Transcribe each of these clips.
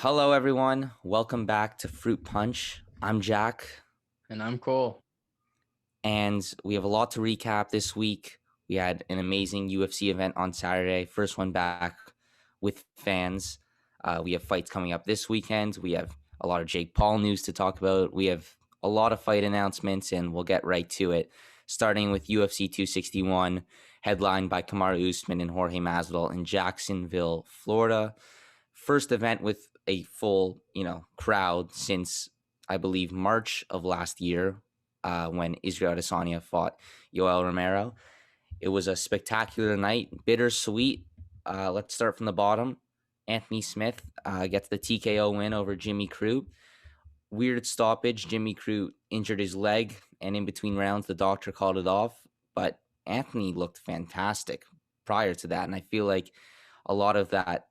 Hello, everyone. Welcome back to Fruit Punch. I'm Jack, And I'm Cole. and we have a lot to recap this week. We had an amazing UFC event on Saturday, first one back with fans. We have fights coming up this weekend. We have a lot of Jake Paul news to talk about. We have a lot of fight announcements, and we'll get right to it. Starting with UFC 261, headlined by Kamaru Usman and Jorge Masvidal in Jacksonville, Florida. First event with a full, crowd since I believe March of last year, when Israel Adesanya fought Yoel Romero. It was a spectacular night, bittersweet. Let's start from the bottom. Anthony Smith gets the TKO win over Jimmy Crute. Weird stoppage. Jimmy Crute injured his leg, and in between rounds, the doctor called it off. But Anthony looked fantastic prior to that, and I feel like a lot of that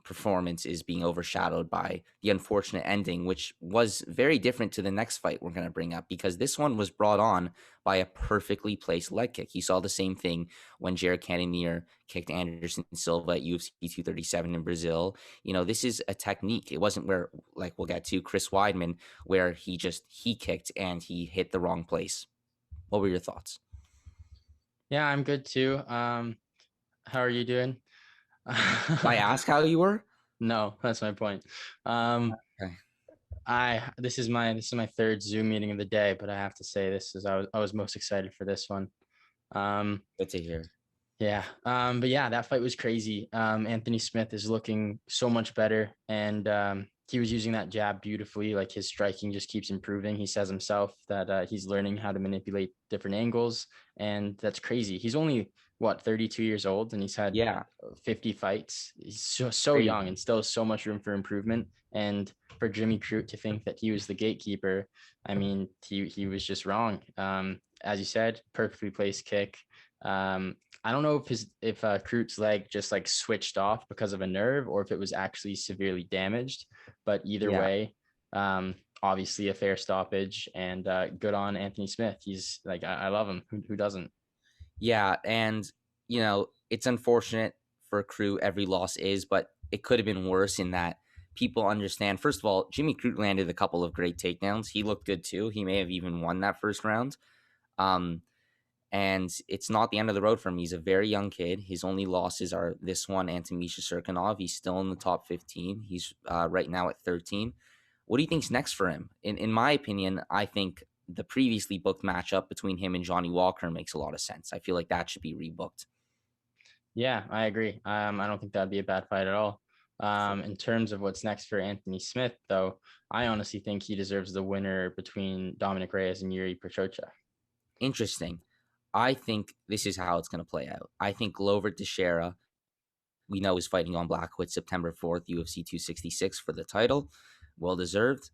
performance is being overshadowed by the unfortunate ending, which was very different to the next fight we're going to bring up, because this one was brought on by a perfectly placed leg kick. You saw the same thing when Jared Cannonier kicked Anderson Silva at UFC 237 in Brazil. This is a technique. It wasn't where, like we'll get to, Chris Weidman, where he kicked and he hit the wrong place. What were your thoughts? Yeah, I'm good too. How are you doing? Did I ask how you were? No, that's my point. Okay. This is my third Zoom meeting of the day, but I have to say I was most excited for this one. Good to hear. Yeah. But yeah, that fight was crazy. Anthony Smith is looking so much better, and he was using that jab beautifully. Like, his striking just keeps improving. He says himself that he's learning how to manipulate different angles, and that's crazy. He's only 32 years old, and he's had 50 fights. He's so young and still so much room for improvement. And for Jimmy Crute to think that he was the gatekeeper, I mean, he was just wrong. As you said, perfectly placed kick. I don't know if Crute's leg just like switched off because of a nerve, or if it was actually severely damaged. But either way, obviously a fair stoppage, and good on Anthony Smith. He's like, I love him. Who doesn't? Yeah, and it's unfortunate for Crute. Every loss is, but it could have been worse in that people understand. First of all, Jimmy Crute landed a couple of great takedowns. He looked good too. He may have even won that first round. And it's not the end of the road for him. He's a very young kid. His only losses are this one and to Misha Serkinov. He's still in the top 15. He's right now at 13. What do you think's next for him? In my opinion, I think the previously booked matchup between him and Johnny Walker makes a lot of sense. I feel like that should be rebooked. Yeah, I agree. I don't think that'd be a bad fight at all. In terms of what's next for Anthony Smith, though, I honestly think he deserves the winner between Dominic Reyes and Yuri Prochazka. Interesting. I think this is how it's going to play out. I think Glover Teixeira, we know, is fighting on Blackwood September 4th, UFC 266 for the title. Well deserved.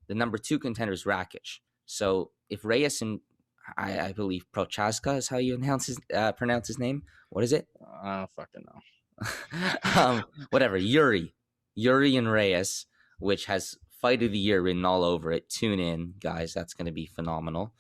The number 2 contender is Rakic. So if Reyes and I believe Prochazka is how you pronounce his name. What is it? I don't fucking know. Whatever. Yuri and Reyes, which has Fight of the Year written all over it. Tune in, guys. That's going to be phenomenal.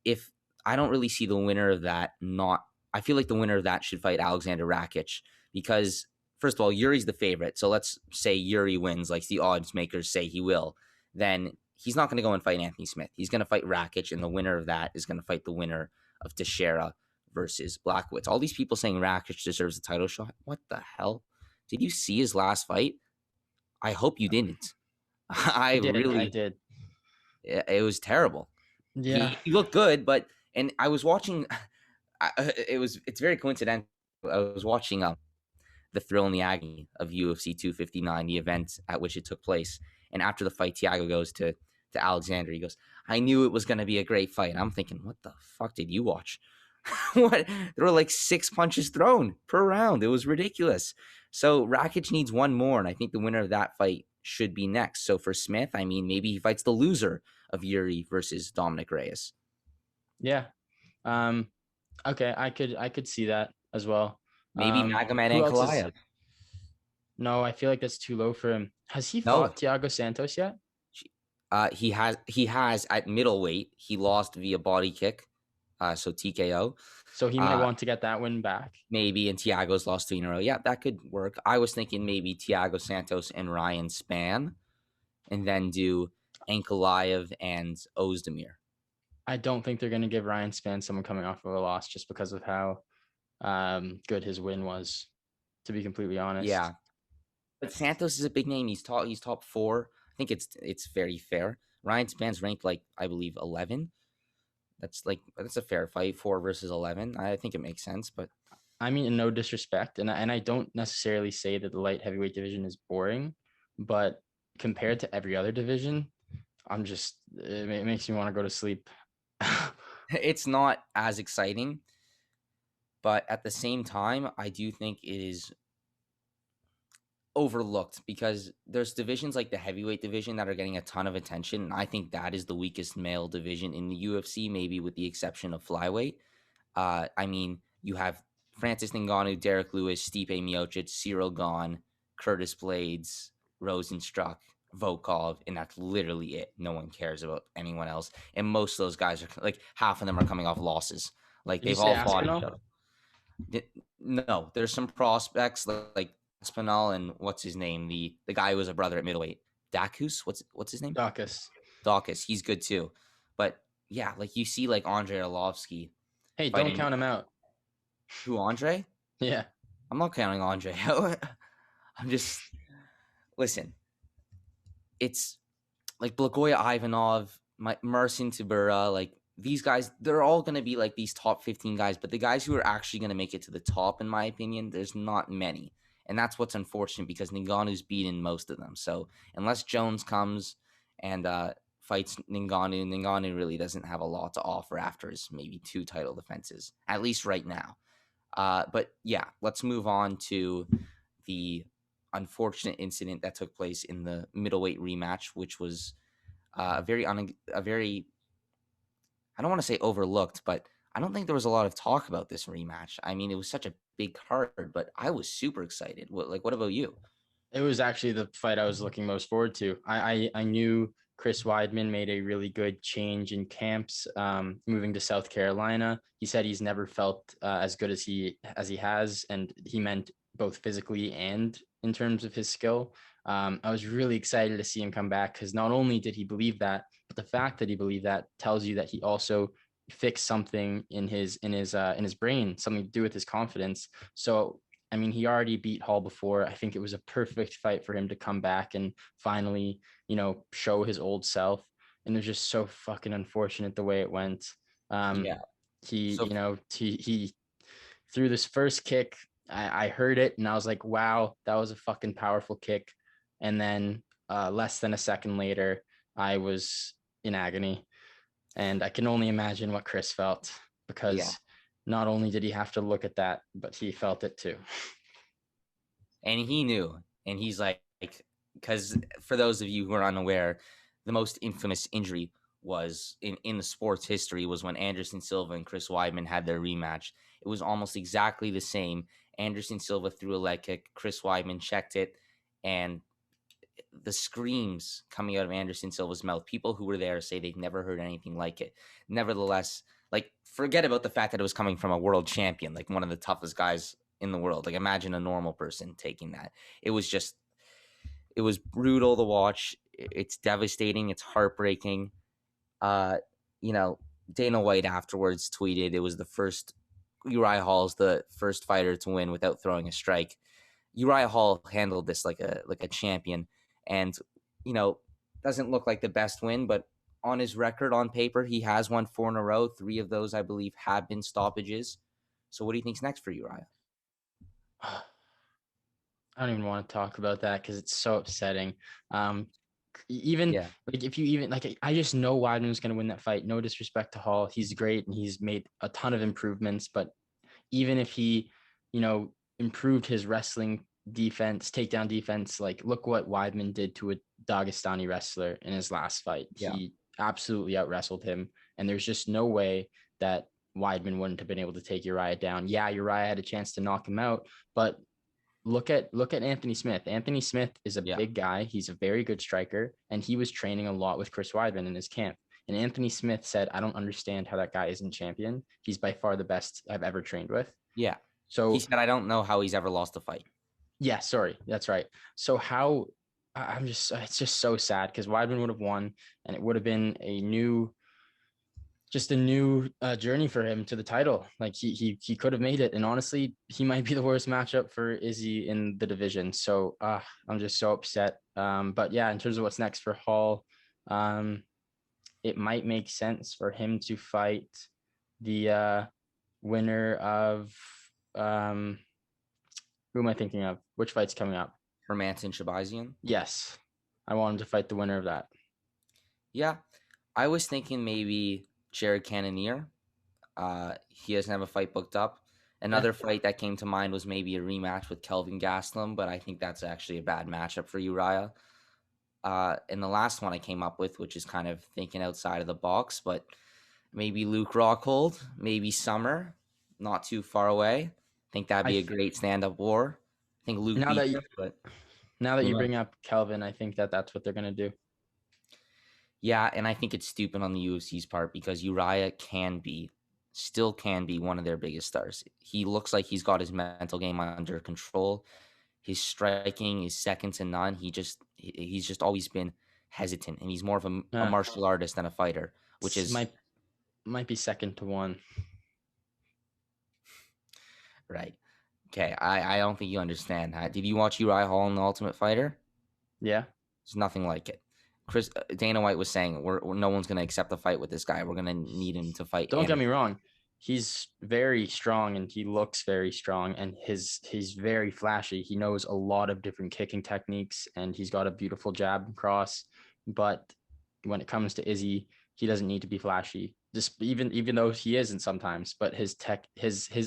If I don't really see the winner of that, I feel like the winner of that should fight Alexander Rakic, because first of all, Yuri's the favorite. So let's say Yuri wins, like the odds makers say he will. Then he's not going to go and fight Anthony Smith. He's going to fight Rakic, and the winner of that is going to fight the winner of Teixeira versus Blachowicz. All these people saying Rakic deserves a title shot. What the hell? Did you see his last fight? I hope you didn't. I did. It was terrible. Yeah, he looked good, and I was watching. It's very coincidental. I was watching the thrill and the agony of UFC 259, the event at which it took place. And after the fight, Thiago goes to Alexander. He goes, "I knew it was going to be a great fight." And I'm thinking, what the fuck did you watch? What? There were like 6 punches thrown per round. It was ridiculous. So Rakic needs one more, and I think the winner of that fight should be next. So for Smith, I mean, maybe he fights the loser of Yuri versus Dominic Reyes. Yeah. Okay, I could see that as well. Maybe Magomed Ankalaev. No, I feel like that's too low for him. Has he fought Thiago Santos yet? He has at middleweight. He lost via body kick. so TKO. So he might Uh, want to get that win back. Maybe, and Thiago's lost 3 in a row. Yeah, that could work. I was thinking maybe Thiago Santos and Ryan Spann, and then do Ankalaev and Ozdemir. I don't think they're going to give Ryan Spann someone coming off of a loss just because of how good his win was, to be completely honest. Yeah, but Santos is a big name. He's top 4. I think it's very fair. Ryan Spann's ranked like I believe 11. That's a fair fight, 4 versus 11. I think it makes sense, but I mean, no disrespect, and I don't necessarily say that the light heavyweight division is boring, but compared to every other division, it makes me want to go to sleep. it's not as exciting. But at the same time, I do think it is overlooked because there's divisions like the heavyweight division that are getting a ton of attention. And I think that is the weakest male division in the UFC, maybe with the exception of flyweight. I mean, you have Francis Ngannou, Derrick Lewis, Stipe Miocic, Cyril Gane, Curtis Blades, Rosenstruck, Volkov, and that's literally it. No one cares about anyone else. And most of those guys are like half of them are coming off losses. Like Did you they've say all fought each Aspinall? other. No, there's some prospects like Aspinall and what's his name, the guy who was a brother at middleweight, Dacus. What's his name? Dacus. Dawkins. He's good too, but yeah, like you see like Andre Arlovsky. Hey, fighting, don't count him out. Who, Andre? Yeah. I'm not counting Andre out. I'm just listen. It's like Blagoy Ivanov, Marcin Tibura, like these guys, they're all going to be like these top 15 guys, but the guys who are actually going to make it to the top, in my opinion, there's not many. And that's what's unfortunate because Ngannou's beaten most of them. So unless Jones comes and fights Ngannou really doesn't have a lot to offer after his maybe 2 title defenses, at least right now. But yeah, let's move on to the unfortunate incident that took place in the middleweight rematch, which was a very I don't want to say overlooked, but I don't think there was a lot of talk about this rematch. I mean, it was such a big card, but I was super excited. What about you? It was actually the fight I was looking most forward to. I knew Chris Weidman made a really good change in camps, moving to South Carolina. He said he's never felt as good as he has, and he meant both physically and in terms of his skill. I was really excited to see him come back because not only did he believe that, but the fact that he believed that tells you that he also fixed something in his brain, something to do with his confidence. So I mean, he already beat Hall before. I think it was a perfect fight for him to come back and finally, show his old self. And it was just so fucking unfortunate the way it went. Yeah. He, So he threw this first kick. I heard it and I was like, wow, that was a fucking powerful kick. And then less than a second later, I was in agony. And I can only imagine what Chris felt because yeah, not only did he have to look at that, but he felt it too. and he knew, and he's like, because for those of you who are unaware, the most infamous injury was in the sports history was when Anderson Silva and Chris Weidman had their rematch. It was almost exactly the same. Anderson Silva threw a leg kick, Chris Weidman checked it, and the screams coming out of Anderson Silva's mouth, people who were there say they've never heard anything like it. Nevertheless, like forget about the fact that it was coming from a world champion, like one of the toughest guys in the world. Like imagine a normal person taking that. It was brutal to watch. It's devastating. It's heartbreaking. Uh, Dana White afterwards tweeted it was the first Uriah Hall's the first fighter to win without throwing a strike. Uriah Hall handled this like a champion, and doesn't look like the best win, but on his record on paper, he has won 4 in a row. 3 of those, I believe, have been stoppages. So, what do you think's next for Uriah? I don't even want to talk about that because it's so upsetting. Even Yeah, like if you even like, I just know Weidman's going to win that fight. No disrespect to Hall, he's great and he's made a ton of improvements. But even if he, improved his wrestling defense, takedown defense, like look what Weidman did to a Dagestani wrestler in his last fight. yeah, He absolutely out wrestled him, and there's just no way that Weidman wouldn't have been able to take Uriah down. Yeah, Uriah had a chance to knock him out, but look at Anthony Smith. Anthony Smith is a yeah, big guy. He's a very good striker, and he was training a lot with Chris Weidman in his camp. And Anthony Smith said, I don't understand how that guy isn't champion. He's by far the best I've ever trained with. Yeah. He So said, I don't know how he's ever lost a fight. yeah, sorry. That's right. So how I'm just, it's just so sad because Weidman would have won and it would have been a new journey for him to the title. Like he could have made it. And honestly, he might be the worst matchup for Izzy in the division. So I'm just so upset. But yeah, in terms of what's next for Hall, it might make sense for him to fight the winner of who am I thinking of? Which fight's coming up? Hermanson Shabazian. Yes. I want him to fight the winner of that. Yeah. I was thinking maybe Jared Cannonier. He doesn't have a fight booked up. Another fight that came to mind was maybe a rematch with Kelvin Gastelum, but I think that's actually a bad matchup for Uriah. And the last one I came up with, which is kind of thinking outside of the box, but maybe Luke Rockhold, maybe Summer, not too far away. I think that'd be a great stand-up war. I think Luke now beat that but now that you bring up Kelvin, I think that's what they're gonna do. Yeah, and I think it's stupid on the UFC's part because Uriah still can be one of their biggest stars. He looks like he's got his mental game under control. His striking is second to none. He's just always been hesitant, and he's more of a martial artist than a fighter, which is might be second to one. Right. Okay, I don't think you understand that. Did you watch Uriah Hall in The Ultimate Fighter? Yeah. It's nothing like it. Dana White was saying, no one's going to accept a fight with this guy. We're going to need him to fight. Don't get me wrong. He's very strong and he looks very strong and he's very flashy. He knows a lot of different kicking techniques and he's got a beautiful jab and cross. But when it comes to Izzy, he doesn't need to be flashy. Just even though he isn't sometimes, but his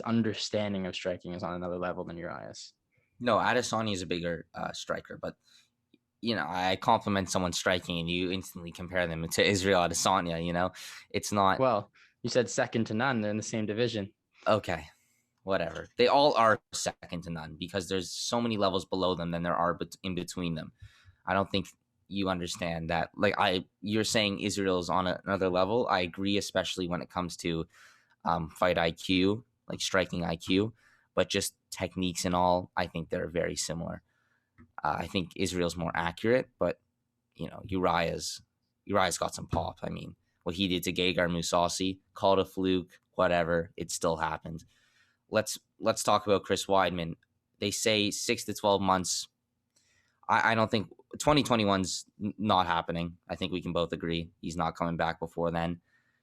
understanding of striking is on another level than Uriah's. No, Adesanya is a bigger striker, but I compliment someone striking and you instantly compare them to Israel Adesanya. It's not. Well, you said second to none. They're in the same division. Okay, whatever. They all are second to none because there's so many levels below them than there are in between them. I don't think you understand that. You're saying Israel's on another level. I agree, especially when it comes to fight IQ, like striking IQ, but just techniques and all. I think they're very similar. I think Israel's more accurate, but Uriah's got some pop. I mean, what he did to Gegard Mousasi, called a fluke, whatever, it still happened. Let's talk about Chris Weidman. They say 6 to 12 months. I don't think 2021's not happening. I think we can both agree he's not coming back before then.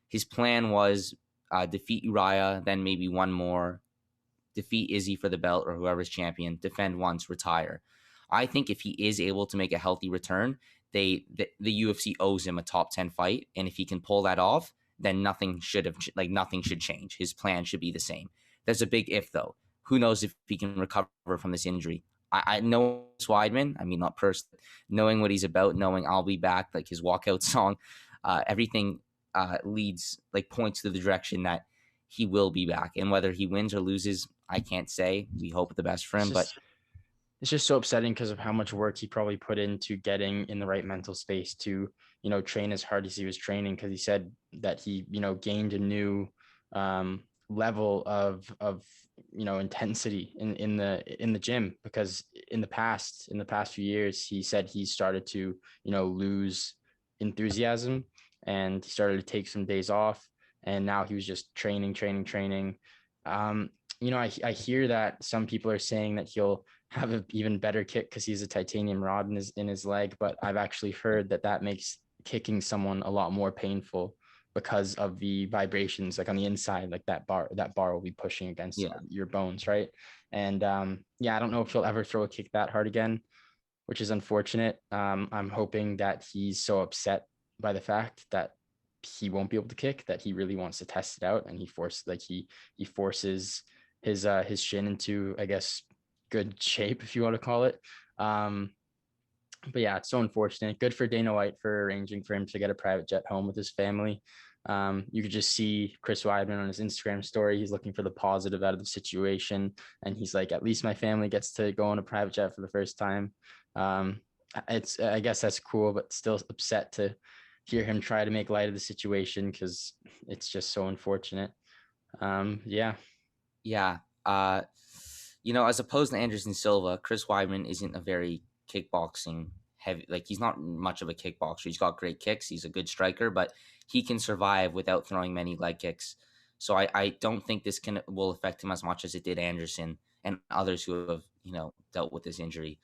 His plan was defeat Uriah, then maybe one more, defeat Izzy for the belt or whoever's champion, defend once, retire. I think if he is able to make a healthy return, the UFC owes him a top 10 fight, and if he can pull that off, then nothing should change. His plan should be the same. There's a big if though. Who knows if he can recover from this injury? I know Weidman. I mean, not personally, knowing what he's about, knowing I'll be back, like his walkout song, everything points to the direction that he will be back. And whether he wins or loses, I can't say. We hope the best for him, but it's just so upsetting because of how much work he probably put into getting in the right mental space to, train as hard as he was training. Cause he said that he, gained a new level of intensity in the gym, because in the past few years, he said he started to, lose enthusiasm and he started to take some days off. And now he was just training. I hear that some people are saying that he'll have an even better kick because he's a titanium rod in his leg, but I've actually heard that makes kicking someone a lot more painful because of the vibrations, like on the inside, like that bar will be pushing against your bones, right? And I don't know if he'll ever throw a kick that hard again, which is unfortunate. I'm hoping that he's so upset by the fact that he won't be able to kick that he really wants to test it out, and he forces his shin into, I guess, good shape, if you want to call it. But yeah, it's so unfortunate. Good for Dana White for arranging for him to get a private jet home with his family. You could just see Chris Weidman on his Instagram story. He's looking for the positive out of the situation. And he's like, at least my family gets to go on a private jet for the first time. I guess that's cool, but still upset to hear him try to make light of the situation because it's just so unfortunate. Yeah. Yeah. As opposed to Anderson Silva, Chris Weidman isn't a very kickboxing heavy. Like, he's not much of a kickboxer. He's got great kicks. He's a good striker, but he can survive without throwing many leg kicks. So I don't think this will affect him as much as it did Anderson and others who have dealt with this injury.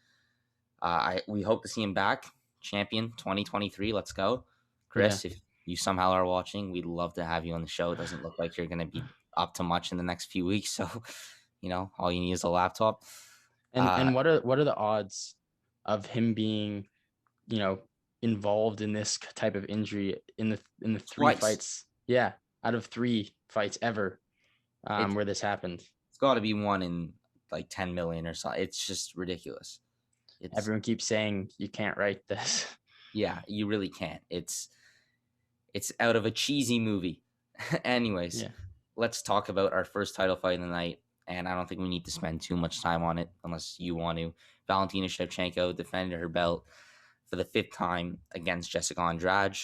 We hope to see him back, champion 2023. Let's go, Chris. Yeah. If you somehow are watching, we'd love to have you on the show. It doesn't look like you're going to be up to much in the next few weeks, so all you need is a laptop. And what are the odds of him being, involved in this type of injury in the three Twice. fights? Yeah, out of 3 fights ever, where this happened. It's got to be 1 in like 10 million or something. It's just ridiculous. Everyone keeps saying you can't write this. Yeah, you really can't. It's out of a cheesy movie. Anyways, Let's talk about our first title fight of the night. And I don't think we need to spend too much time on it unless you want to. Valentina Shevchenko defended her belt for the 5th time against Jessica Andrade.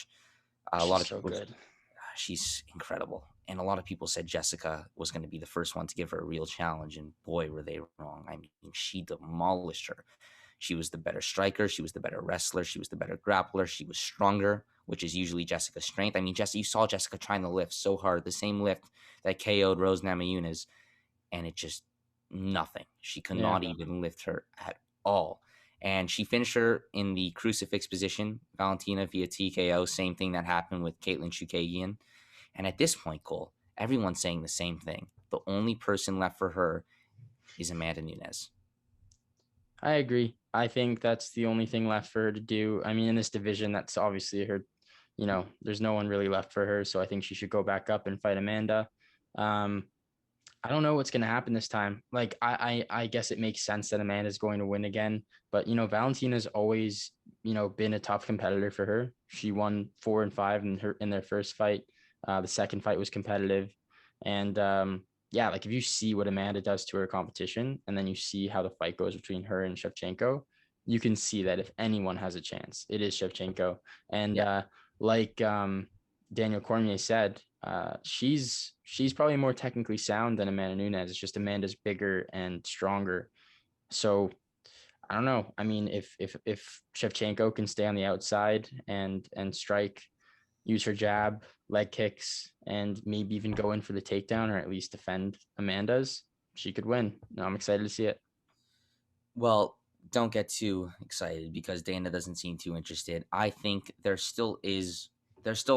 She's incredible. And a lot of people said Jessica was going to be the first one to give her a real challenge. And boy, were they wrong. I mean, she demolished her. She was the better striker. She was the better wrestler. She was the better grappler. She was stronger, which is usually Jessica's strength. I mean, you saw Jessica trying to lift so hard, the same lift that KO'd Rose Namajunas, and it just nothing. She could not even lift her at all. And she finished her in the crucifix position, Valentina, via TKO. Same thing that happened with Caitlin Chookagian. And at this point, Cole, everyone's saying the same thing. The only person left for her is Amanda Nunes. I agree. I think that's the only thing left for her to do. I mean, in this division, that's obviously her, there's no one really left for her. So I think she should go back up and fight Amanda. I don't know what's going to happen this time. Like, I guess it makes sense that Amanda's going to win again. But, Valentina's always, been a tough competitor for her. She won 4 and 5 in their first fight. The second fight was competitive. And, like if you see what Amanda does to her competition and then you see how the fight goes between her and Shevchenko, you can see that if anyone has a chance, it is Shevchenko. And Daniel Cormier said, she's probably more technically sound than Amanda Nunes. It's just Amanda's bigger and stronger. So I don't know. I mean, if Shevchenko can stay on the outside and strike, use her jab, leg kicks, and maybe even go in for the takedown or at least defend Amanda's, she could win. No, I'm excited to see it. Well, don't get too excited because Dana doesn't seem too interested. I think there still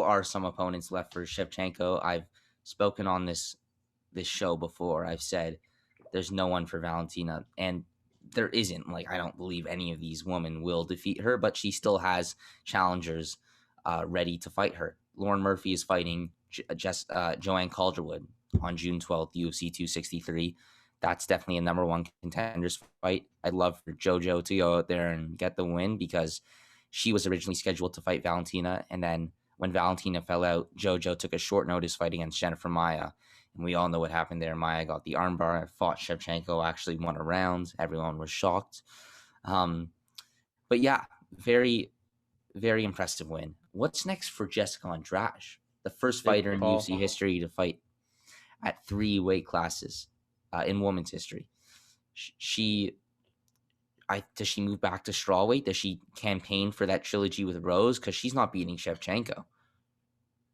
are some opponents left for Shevchenko. I've spoken on this show before. I've said there's no one for Valentina, and there isn't. Like, I don't believe any of these women will defeat her, but she still has challengers ready to fight her. Lauren Murphy is fighting Joanne Calderwood on June 12th, UFC 263. That's definitely a number 1 contenders fight. I'd love for JoJo to go out there and get the win because she was originally scheduled to fight Valentina, and then when Valentina fell out, JoJo took a short notice fight against Jennifer Maia. And we all know what happened there. Maia got the armbar, fought Shevchenko, actually won a round. Everyone was shocked. But yeah, very, very impressive win. What's next for Jessica Andrade? The first fighter in UFC history to fight at 3 weight classes in women's history. Does she move back to strawweight? Does she campaign for that trilogy with Rose? Because she's not beating Shevchenko.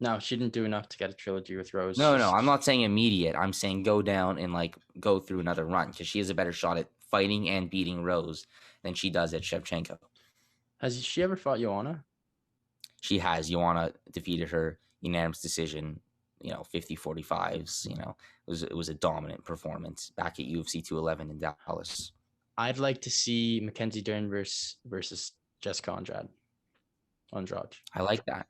No, she didn't do enough to get a trilogy with Rose. No, I'm not saying immediate. I'm saying go down and go through another run because she has a better shot at fighting and beating Rose than she does at Shevchenko. Has she ever fought Joanna? She has. Joanna defeated her unanimous decision. 50-45s. It was a dominant performance back at UFC 211 in Dallas. I'd like to see Mackenzie Dern versus Jessica Andrade. I like that.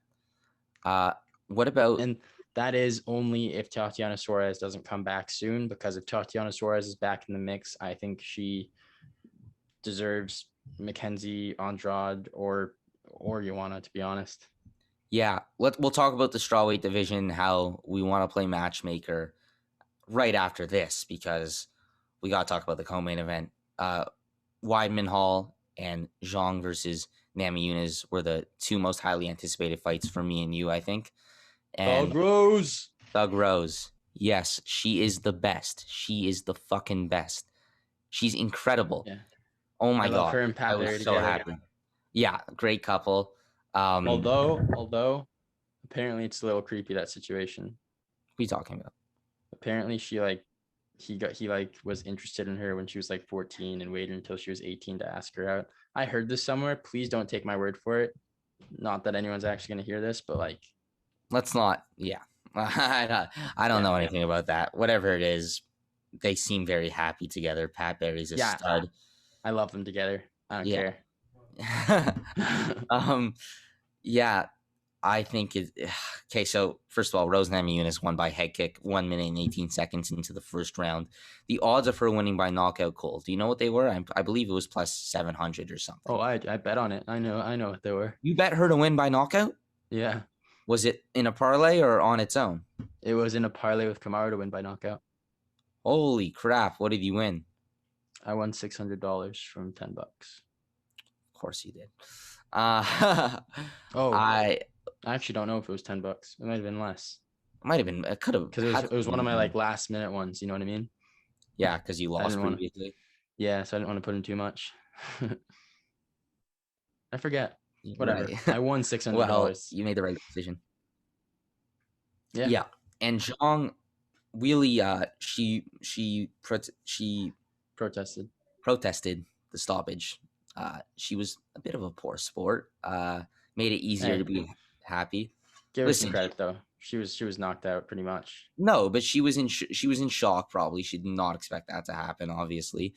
What about? And that is only if Tatiana Suarez doesn't come back soon, because if Tatiana Suarez is back in the mix, I think she deserves Mackenzie Andrade or Joanna, to be honest. Yeah, we'll talk about the strawweight division, how we want to play matchmaker right after this, because we got to talk about the co-main event. Weidman Hall and Zhang versus Namajunas were the two most highly anticipated fights for me and you, I think. And Rose. Thug Rose, yes, she is the best. She is the fucking best. She's incredible. Yeah. Oh my I love God. her and Pat I was Barry so together. happy. Yeah, great couple. Although apparently it's a little creepy, that situation. What are you talking about? Apparently he was interested in her when she was like 14 and waited until she was 18 to ask her out. I heard this somewhere. Please don't take my word for it. Not that anyone's actually going to hear this, but like, let's not. Yeah. I don't know anything about that. Whatever it is, they seem very happy together. Pat Barry's a stud. I love them together. I don't care. Yeah, I think it. Okay, so first of all, Rose Namajunas won by head kick, 1 minute and 18 seconds into the first round. The odds of her winning by knockout cold. Do you know what they were? I believe it was plus 700 or something. Oh, I bet on it. I know what they were. You bet her to win by knockout? Yeah. Was it in a parlay or on its own? It was in a parlay with Kamaru to win by knockout. Holy crap! What did you win? I won $600 from $10. Of course you did. I actually don't know if it was $10. It might have been less. It might have been. It could have because it was one of my like last minute ones. You know what I mean? Yeah, because you lost previously. Yeah, so I didn't want to put in too much. I forget. Whatever. Right. I won $600. Well, you made the right decision. Yeah. And Zhang really, she protested the stoppage. She was a bit of a poor sport. Made it easier to be happy. Give her some credit though. She was knocked out pretty much. No, but she was in shock. Probably she did not expect that to happen. Obviously,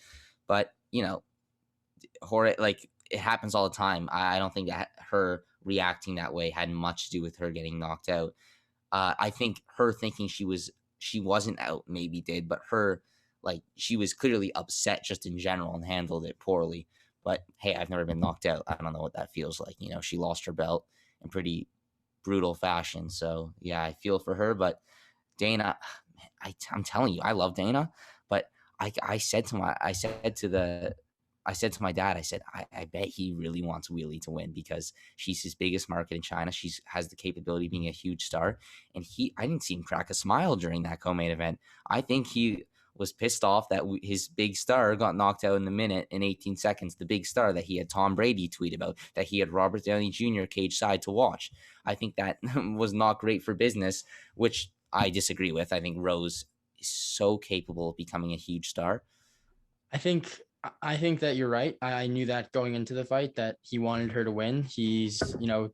but you know, like it happens all the time. I don't think that her reacting that way had much to do with her getting knocked out. I think her thinking she wasn't out maybe did, but her like she was clearly upset just in general and handled it poorly. But hey, I've never been knocked out. I don't know what that feels like. You know, she lost her belt in pretty brutal fashion. So yeah, I feel for her. But Dana, I'm telling you, I love Dana. But I said to my dad, I said, I bet he really wants Weili to win because she's his biggest market in China. She has the capability of being a huge star. And I didn't see him crack a smile during that co-main event. I think he was pissed off that his big star got knocked out in the minute and 18 seconds. The big star that he had Tom Brady tweet about, that he had Robert Downey Jr. cage side to watch. I think that was not great for business, which I disagree with. I think Rose is so capable of becoming a huge star. I think that you're right. I knew that going into the fight that he wanted her to win. He's,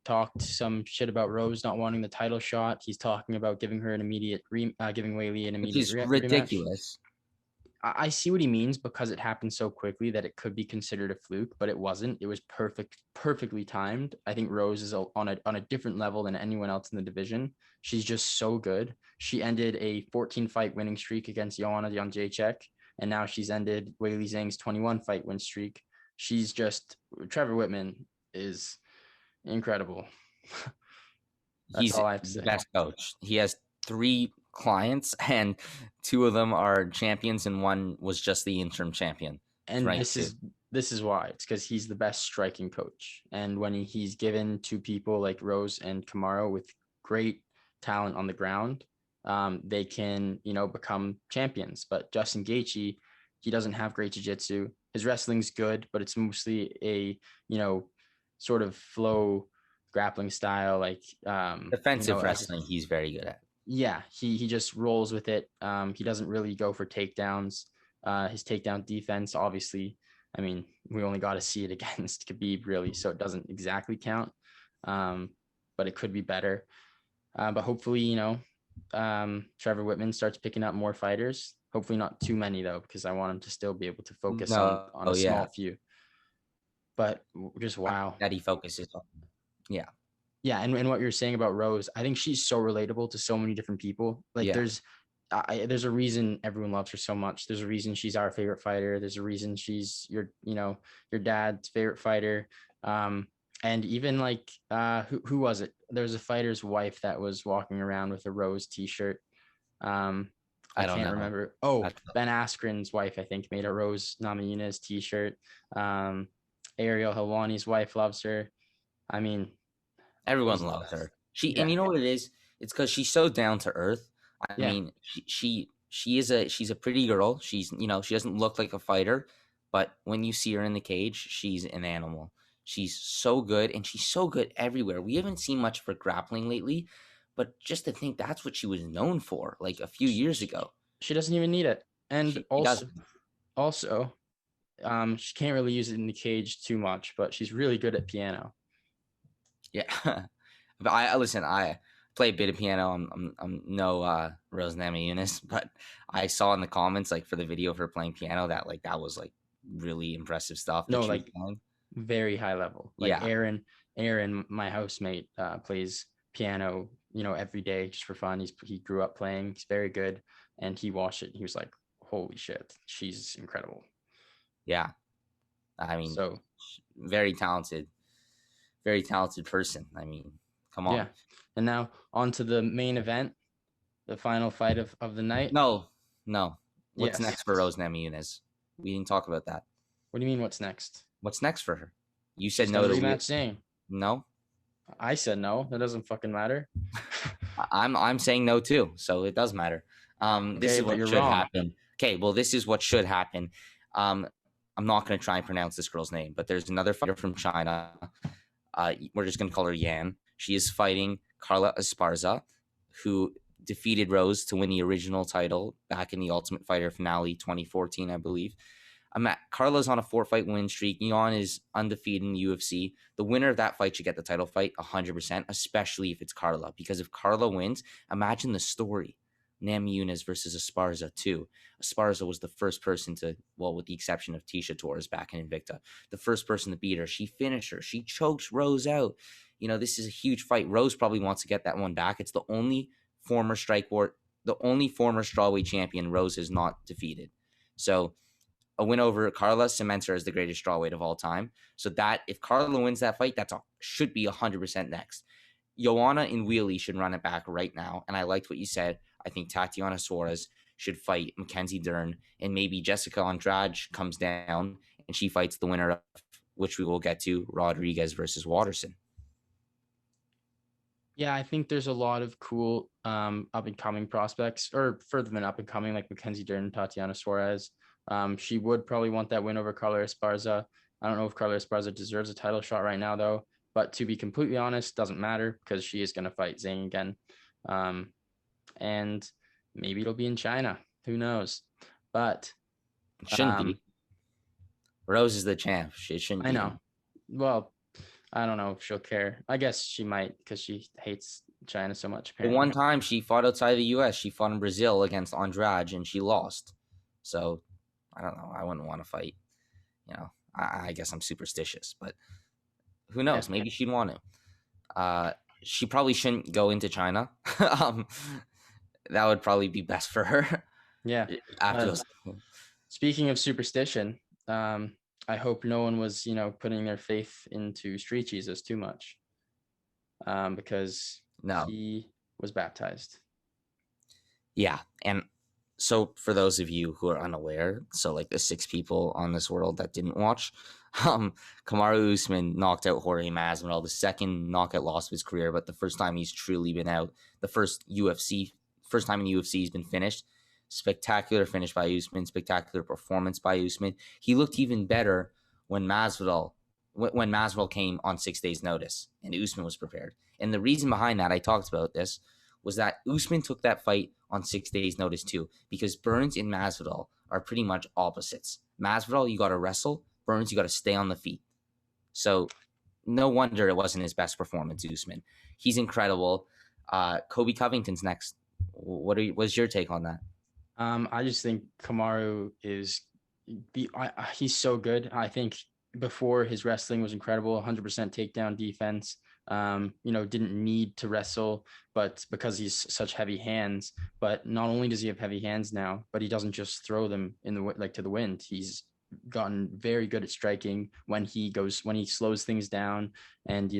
talked some shit about Rose not wanting the title shot. He's talking about giving her an immediate giving Weili an immediate rematch. Ridiculous. I see what he means because it happened so quickly that it could be considered a fluke, but it wasn't. It was perfectly timed. I think Rose is on a different level than anyone else in the division. She's just so good. She ended a 14-fight winning streak against Joanna Jędrzejczyk. And now she's ended Weili Zhang's 21-fight win streak. She's just Trevor Wittman is incredible. He's the best coach. He has 3 clients, and 2 of them are champions, and 1 was just the interim champion. And this is why. It's because he's the best striking coach. And when he's given 2 people like Rose and Kamaru with great talent on the ground, they can, become champions. But Justin Gaethje, he doesn't have great jiu-jitsu. His wrestling's good, but it's mostly a, sort of flow grappling style, like defensive wrestling. He's very good at. Yeah, he just rolls with it. He doesn't really go for takedowns. His takedown defense, obviously, I mean, we only got to see it against Khabib, really, so it doesn't exactly count. But it could be better. But hopefully, Trevor Wittman starts picking up more fighters. Hopefully not too many though, because I want him to still be able to focus on a small few. But just wow. That he focuses on. Yeah. Yeah, and what you're saying about Rose, I think she's so relatable to so many different people. Like there's a reason everyone loves her so much. There's a reason she's our favorite fighter. There's a reason she's your dad's favorite fighter. And even like who was it? There was a fighter's wife that was walking around with a Rose t-shirt. I can't remember. Oh, Ben Askren's wife, I think, made a Rose Namajunas t-shirt. Ariel Helwani's wife loves her. I mean, Everyone she's the loves best. her. And Yeah, you know what it is? It's because she's so down to earth. I yeah. mean, she's a pretty girl. She doesn't look like a fighter, but when you see her in the cage, she's an animal. She's so good, and she's so good everywhere. We haven't seen much of her grappling lately, but just to think that's what she was known for, like a few years ago. She doesn't even need it. And She doesn't. also, she can't really use it in the cage too much, but she's really good at piano. Yeah, but I listen. I play a bit of piano. I'm no Rose Namajunas, but I saw in the comments like for the video of her playing piano that like that was like really impressive stuff that No, she was like playing. very high level. Like Yeah, Aaron, my housemate, plays piano, every day just for fun. He grew up playing. He's very good, and he watched it. And he was like, "Holy shit, she's incredible." yeah. I mean, So very talented person. I mean, come yeah, on. and now on to the main event, the final fight of the night. No, no. What's Yes. next for Rose Namajunas? We didn't talk about that. What do you mean? What's next? What's next for her? You said She's no got a to rematch Zhang. no. I said no. That doesn't fucking matter. I'm saying no too, so it does matter. This Okay, is but what you're should wrong. happen. Okay, well, this is what should happen. Um, I'm not going to try and pronounce this girl's name, but there's another fighter from China. We're just going to call her Yan. She is fighting Carla Esparza, who defeated Rose to win the original title back in the Ultimate Fighter finale 2014, I believe. Carla's on a 4-fight win streak. Yan is undefeated in the UFC. The winner of that fight should get the title fight 100%, especially if it's Carla. Because if Carla wins, imagine the story. Namajunas versus Esparza too. Esparza was the first person to, well, with the exception of Tisha Torres back in Invicta, the first person to beat her. She finished her. She chokes Rose out. This is a huge fight. Rose probably wants to get that one back. It's the only former strawweight champion Rose has not defeated. So a win over Carla cements her as the greatest strawweight of all time. So that if Carla wins that fight, should be 100% next. Joanna and Weili should run it back right now. And I liked what you said. I think Tatiana Suarez should fight Mackenzie Dern, and maybe Jessica Andrade comes down and she fights the winner of, which we will get to, Rodriguez versus Watterson. Yeah, I think there's a lot of cool up and coming prospects, or further than up and coming, like Mackenzie Dern, Tatiana Suarez. She would probably want that win over Carla Esparza. I don't know if Carla Esparza deserves a title shot right now, though. But to be completely honest, doesn't matter because she is going to fight Zhang again. And maybe it'll be in China. Who knows? But it shouldn't be. Rose is the champ. It shouldn't be. I know. Well, I don't know if she'll care. I guess she might because she hates China so much. The one time she fought outside the U.S., she fought in Brazil against Andrade, and she lost. So, I don't know. I wouldn't want to fight. I guess I'm superstitious, but who knows? Maybe she'd want to. She probably shouldn't go into China. That would probably be best for her. Yeah. After those. Speaking of superstition, I hope no one was, putting their faith into Street Jesus too much, because he was baptized. Yeah, and so for those of you who are unaware, so like the 6 people on this world that didn't watch, Kamaru Usman knocked out Jorge Masvidal, the second knockout loss of his career, but the first time he's truly been out. The first time in UFC he's been finished. Spectacular finish by Usman, spectacular performance by Usman. He looked even better when Masvidal came on 6 days' notice, and Usman was prepared. And the reason behind that, I talked about this, was that Usman took that fight on 6 days' notice too, because Burns and Masvidal are pretty much opposites. Masvidal, you got to wrestle. Burns, you got to stay on the feet. So no wonder it wasn't his best performance, Usman. He's incredible. Kobe Covington's next. What's your take on that? I just think Kamaru he's so good. I think before his wrestling was incredible, 100% takedown defense. Didn't need to wrestle, but because he's such heavy hands. But not only does he have heavy hands now, but he doesn't just throw them to the wind. He's gotten very good at striking when he slows things down and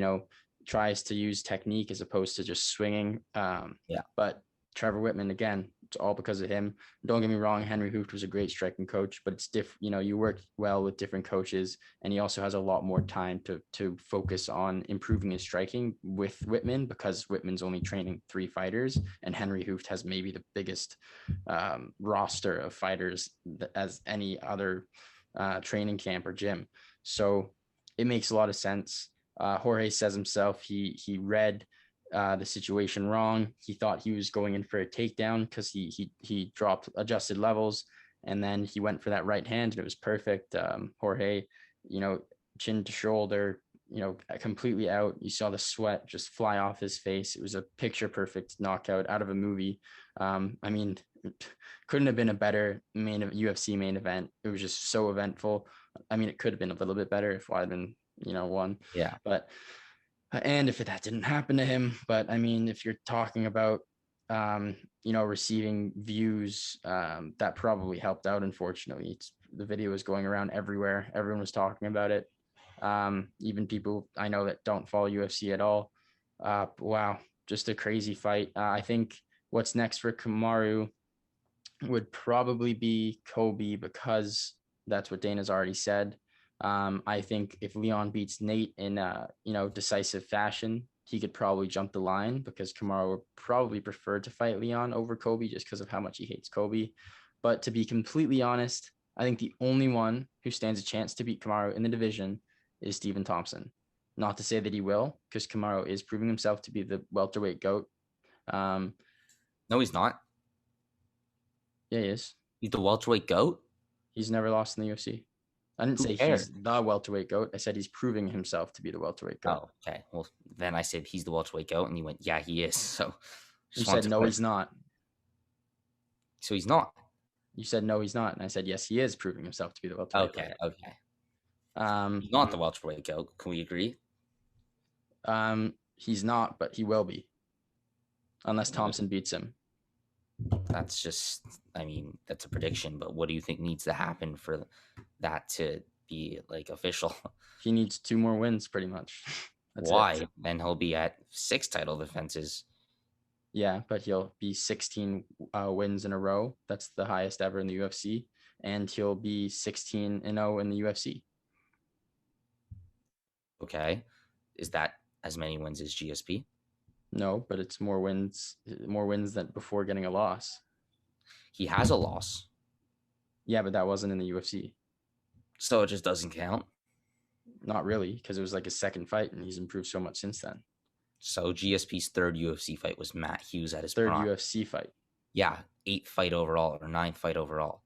tries to use technique as opposed to just swinging. But Trevor Whitman again, It's all because of him. Don't get me wrong, Henry Hooft was a great striking coach, but it's different. You know, you work well with different coaches, and he also has a lot more time to focus on improving his striking with Weidman, because Weidman's only training 3 fighters, and Henry Hooft has maybe the biggest roster of fighters as any other training camp or gym. So it makes a lot of sense. Jorge says himself he read the situation wrong. He thought he was going in for a takedown because he dropped adjusted levels, and then he went for that right hand and it was perfect. Jorge, you know, chin to shoulder, you know, completely out. You saw the sweat just fly off his face. It was a picture perfect knockout out of a movie. I mean, couldn't have been a better UFC main event. It was just so eventful. I mean, it could have been a little bit better if Weidman, you know, won. Yeah. But and if that didn't happen to him. But I mean, if you're talking about you know, receiving views, that probably helped out. Unfortunately, the video was going around everywhere. Everyone was talking about it. Even people I know that don't follow UFC at all. Wow, just a crazy fight. I think what's next for Kamaru would probably be Kobe, because that's what Dana's already said. I think if Leon beats Nate in you know, decisive fashion, he could probably jump the line, because Kamaru would probably prefer to fight Leon over Kobe just because of how much he hates Kobe. But to be completely honest, I think the only one who stands a chance to beat Kamaru in the division is Stephen Thompson. Not to say that he will, because Kamaru is proving himself to be the welterweight GOAT. No, he's not. Yeah, he is. He's the welterweight GOAT? He's never lost in the UFC. I didn't say he's the welterweight GOAT. I said he's proving himself to be the welterweight GOAT. Oh, okay. Well, then I said he's the welterweight GOAT, and you went, yeah, he is. So you said no, he's not. So he's not. You said no, he's not, and I said yes, he is proving himself to be the welterweight GOAT. Okay. He's not the welterweight GOAT. Can we agree? He's not, but he will be, unless Thompson beats him. That's just, I mean, that's a prediction, but what do you think needs to happen for that to be like official? He needs 2 more wins, pretty much. That's why? It. Then he'll be at 6 title defenses. Yeah, but he'll be 16 wins in a row. That's the highest ever in the UFC, and he'll be 16-0 in the UFC. Okay, is that as many wins as GSP? No, but it's more wins than before getting a loss. He has a loss. Yeah, but that wasn't in the UFC. So it just doesn't count? Not really, because it was like his second fight, and he's improved so much since then. So GSP's 3rd UFC fight was Matt Hughes at his 3rd prime. UFC fight. Yeah, 8th fight overall, or 9th fight overall.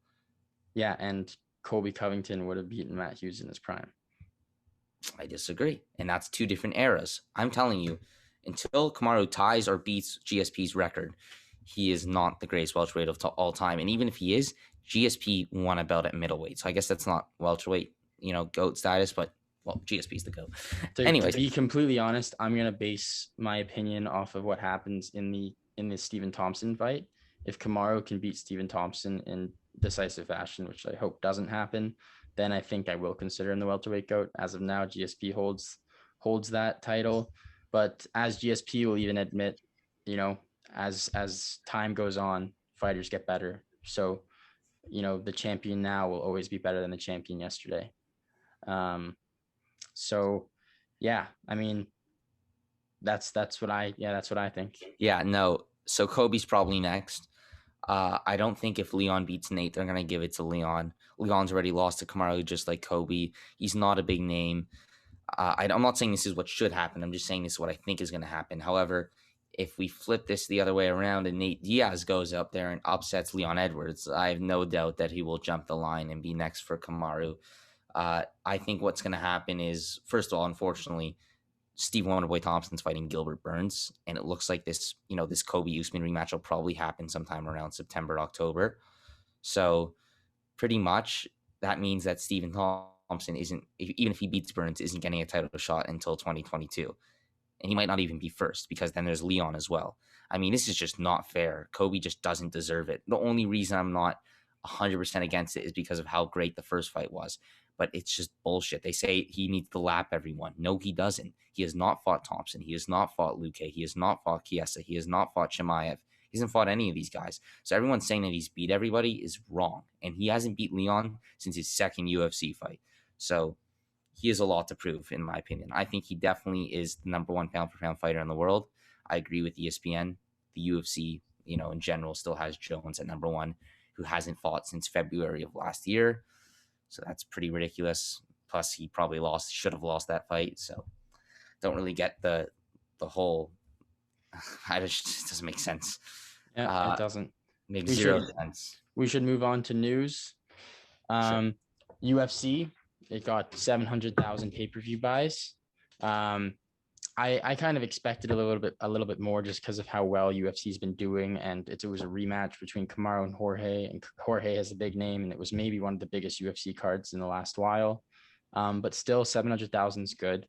Yeah, and Colby Covington would have beaten Matt Hughes in his prime. I disagree, and that's 2 different eras. I'm telling you, until Kamaru ties or beats GSP's record, he is not the greatest welterweight of all time. And even if he is, GSP won a belt at middleweight. So I guess that's not welterweight, you know, GOAT status, but, well, GSP's the GOAT. Anyways. To be completely honest, I'm going to base my opinion off of what happens in the Stephen Thompson fight. If Kamaru can beat Stephen Thompson in decisive fashion, which I hope doesn't happen, then I think I will consider him the welterweight GOAT. As of now, GSP holds that title. But as GSP will even admit, you know, as time goes on, fighters get better. So, you know, the champion now will always be better than the champion yesterday. So, yeah, I mean, that's what I think. Yeah, no. So Kobe's probably next. I don't think if Leon beats Nate, they're going to give it to Leon. Leon's already lost to Kamaru just like Kobe. He's not a big name. I'm not saying this is what should happen. I'm just saying this is what I think is going to happen. However, if we flip this the other way around and Nate Diaz goes up there and upsets Leon Edwards, I have no doubt that he will jump the line and be next for Kamaru. I think what's going to happen is, first of all, unfortunately, Steve Wonderboy Thompson's fighting Gilbert Burns, and it looks like this Kobe Usman rematch will probably happen sometime around September, October. So pretty much that means that Stephen Thompson isn't, even if he beats Burns, isn't getting a title shot until 2022. And he might not even be first, because then there's Leon as well. I mean, this is just not fair. Kobe just doesn't deserve it. The only reason I'm not 100% against it is because of how great the first fight was. But it's just bullshit. They say he needs to lap everyone. No, he doesn't. He has not fought Thompson. He has not fought Luque. He has not fought Chiesa. He has not fought Chimaev. He hasn't fought any of these guys. So everyone saying that he's beat everybody is wrong. And he hasn't beat Leon since his second UFC fight. So he has a lot to prove, in my opinion. I think he definitely is the number one pound-for-pound fighter in the world. I agree with ESPN. The UFC, in general, still has Jones at number one, who hasn't fought since February of last year. So that's pretty ridiculous. Plus, he probably should have lost that fight. So don't really get the whole. It doesn't make sense. Yeah, it doesn't. Makes zero sense. We should move on to news. Sure. UFC, it got 700,000 pay-per-view buys. I kind of expected a little bit more just because of how well UFC's been doing, and it was a rematch between Kamaru and Jorge, and Jorge has a big name, and it was maybe one of the biggest UFC cards in the last while. But still, 700,000 is good.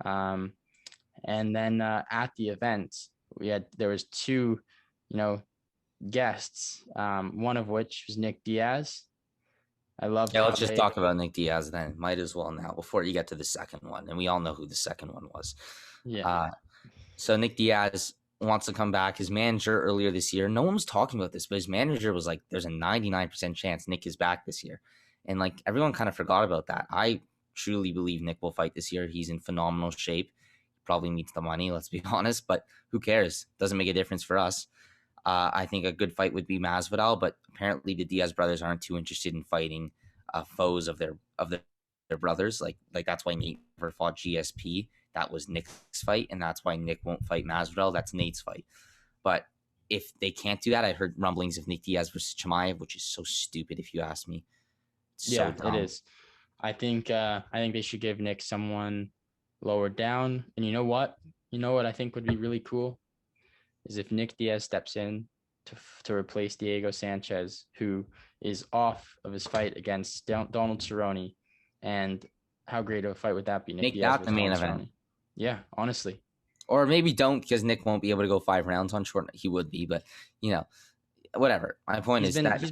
And then at the event, there was two, guests. One of which was Nick Diaz. I love. Yeah, let's just talk about Nick Diaz then. Might as well now before you get to the second one, and we all know who the second one was. Yeah. So Nick Diaz wants to come back. His manager earlier this year, no one was talking about this, but his manager was like, "There's a 99% chance Nick is back this year," and like everyone kind of forgot about that. I truly believe Nick will fight this year. He's in phenomenal shape. He probably needs the money, let's be honest, but who cares? Doesn't make a difference for us. I think a good fight would be Masvidal, but apparently the Diaz brothers aren't too interested in fighting foes of their brothers. Like that's why Nate never fought GSP. That was Nick's fight, and that's why Nick won't fight Masvidal. That's Nate's fight. But if they can't do that, I heard rumblings of Nick Diaz versus Chimaev, which is so stupid if you ask me. Yeah, it is. I think they should give Nick someone lower down. And you know what? I think would be really cool is if Nick Diaz steps in to replace Diego Sanchez, who is off of his fight against Donald Cerrone. And how great of a fight would that be? Make that the main event. Cerrone. Yeah, honestly. Or maybe don't, because Nick won't be able to go 5 rounds on short. He would be, but whatever. My point is that he's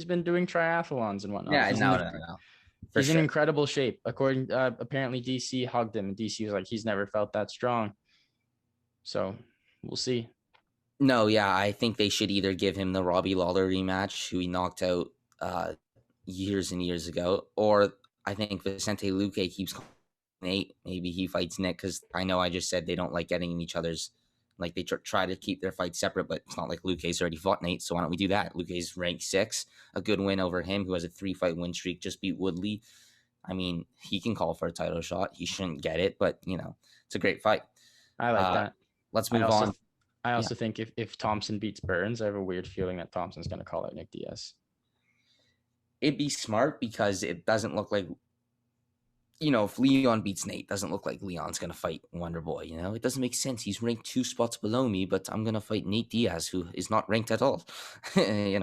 been doing triathlons and whatnot. Yeah, no. He's in incredible shape. According, apparently DC hugged him, and DC was like, he's never felt that strong. So we'll see. No, yeah, I think they should either give him the Robbie Lawler rematch, who he knocked out years and years ago, or I think Vicente Luque keeps Nate. Maybe he fights Nick, because I know I just said they don't like getting in each other's. Like they try to keep their fights separate, but it's not like Luque's already fought Nate, so why don't we do that? Luque's ranked 6, a good win over him, who has a 3-fight win streak, just beat Woodley. I mean, he can call for a title shot. He shouldn't get it, but it's a great fight. I like that. Let's move on. I also think if Thompson beats Burns, I have a weird feeling that Thompson's going to call out Nick Diaz. It'd be smart because it doesn't look like, if Leon beats Nate, doesn't look like Leon's going to fight Wonder Boy. It doesn't make sense. He's ranked 2 spots below me, but I'm going to fight Nate Diaz, who is not ranked at all. Is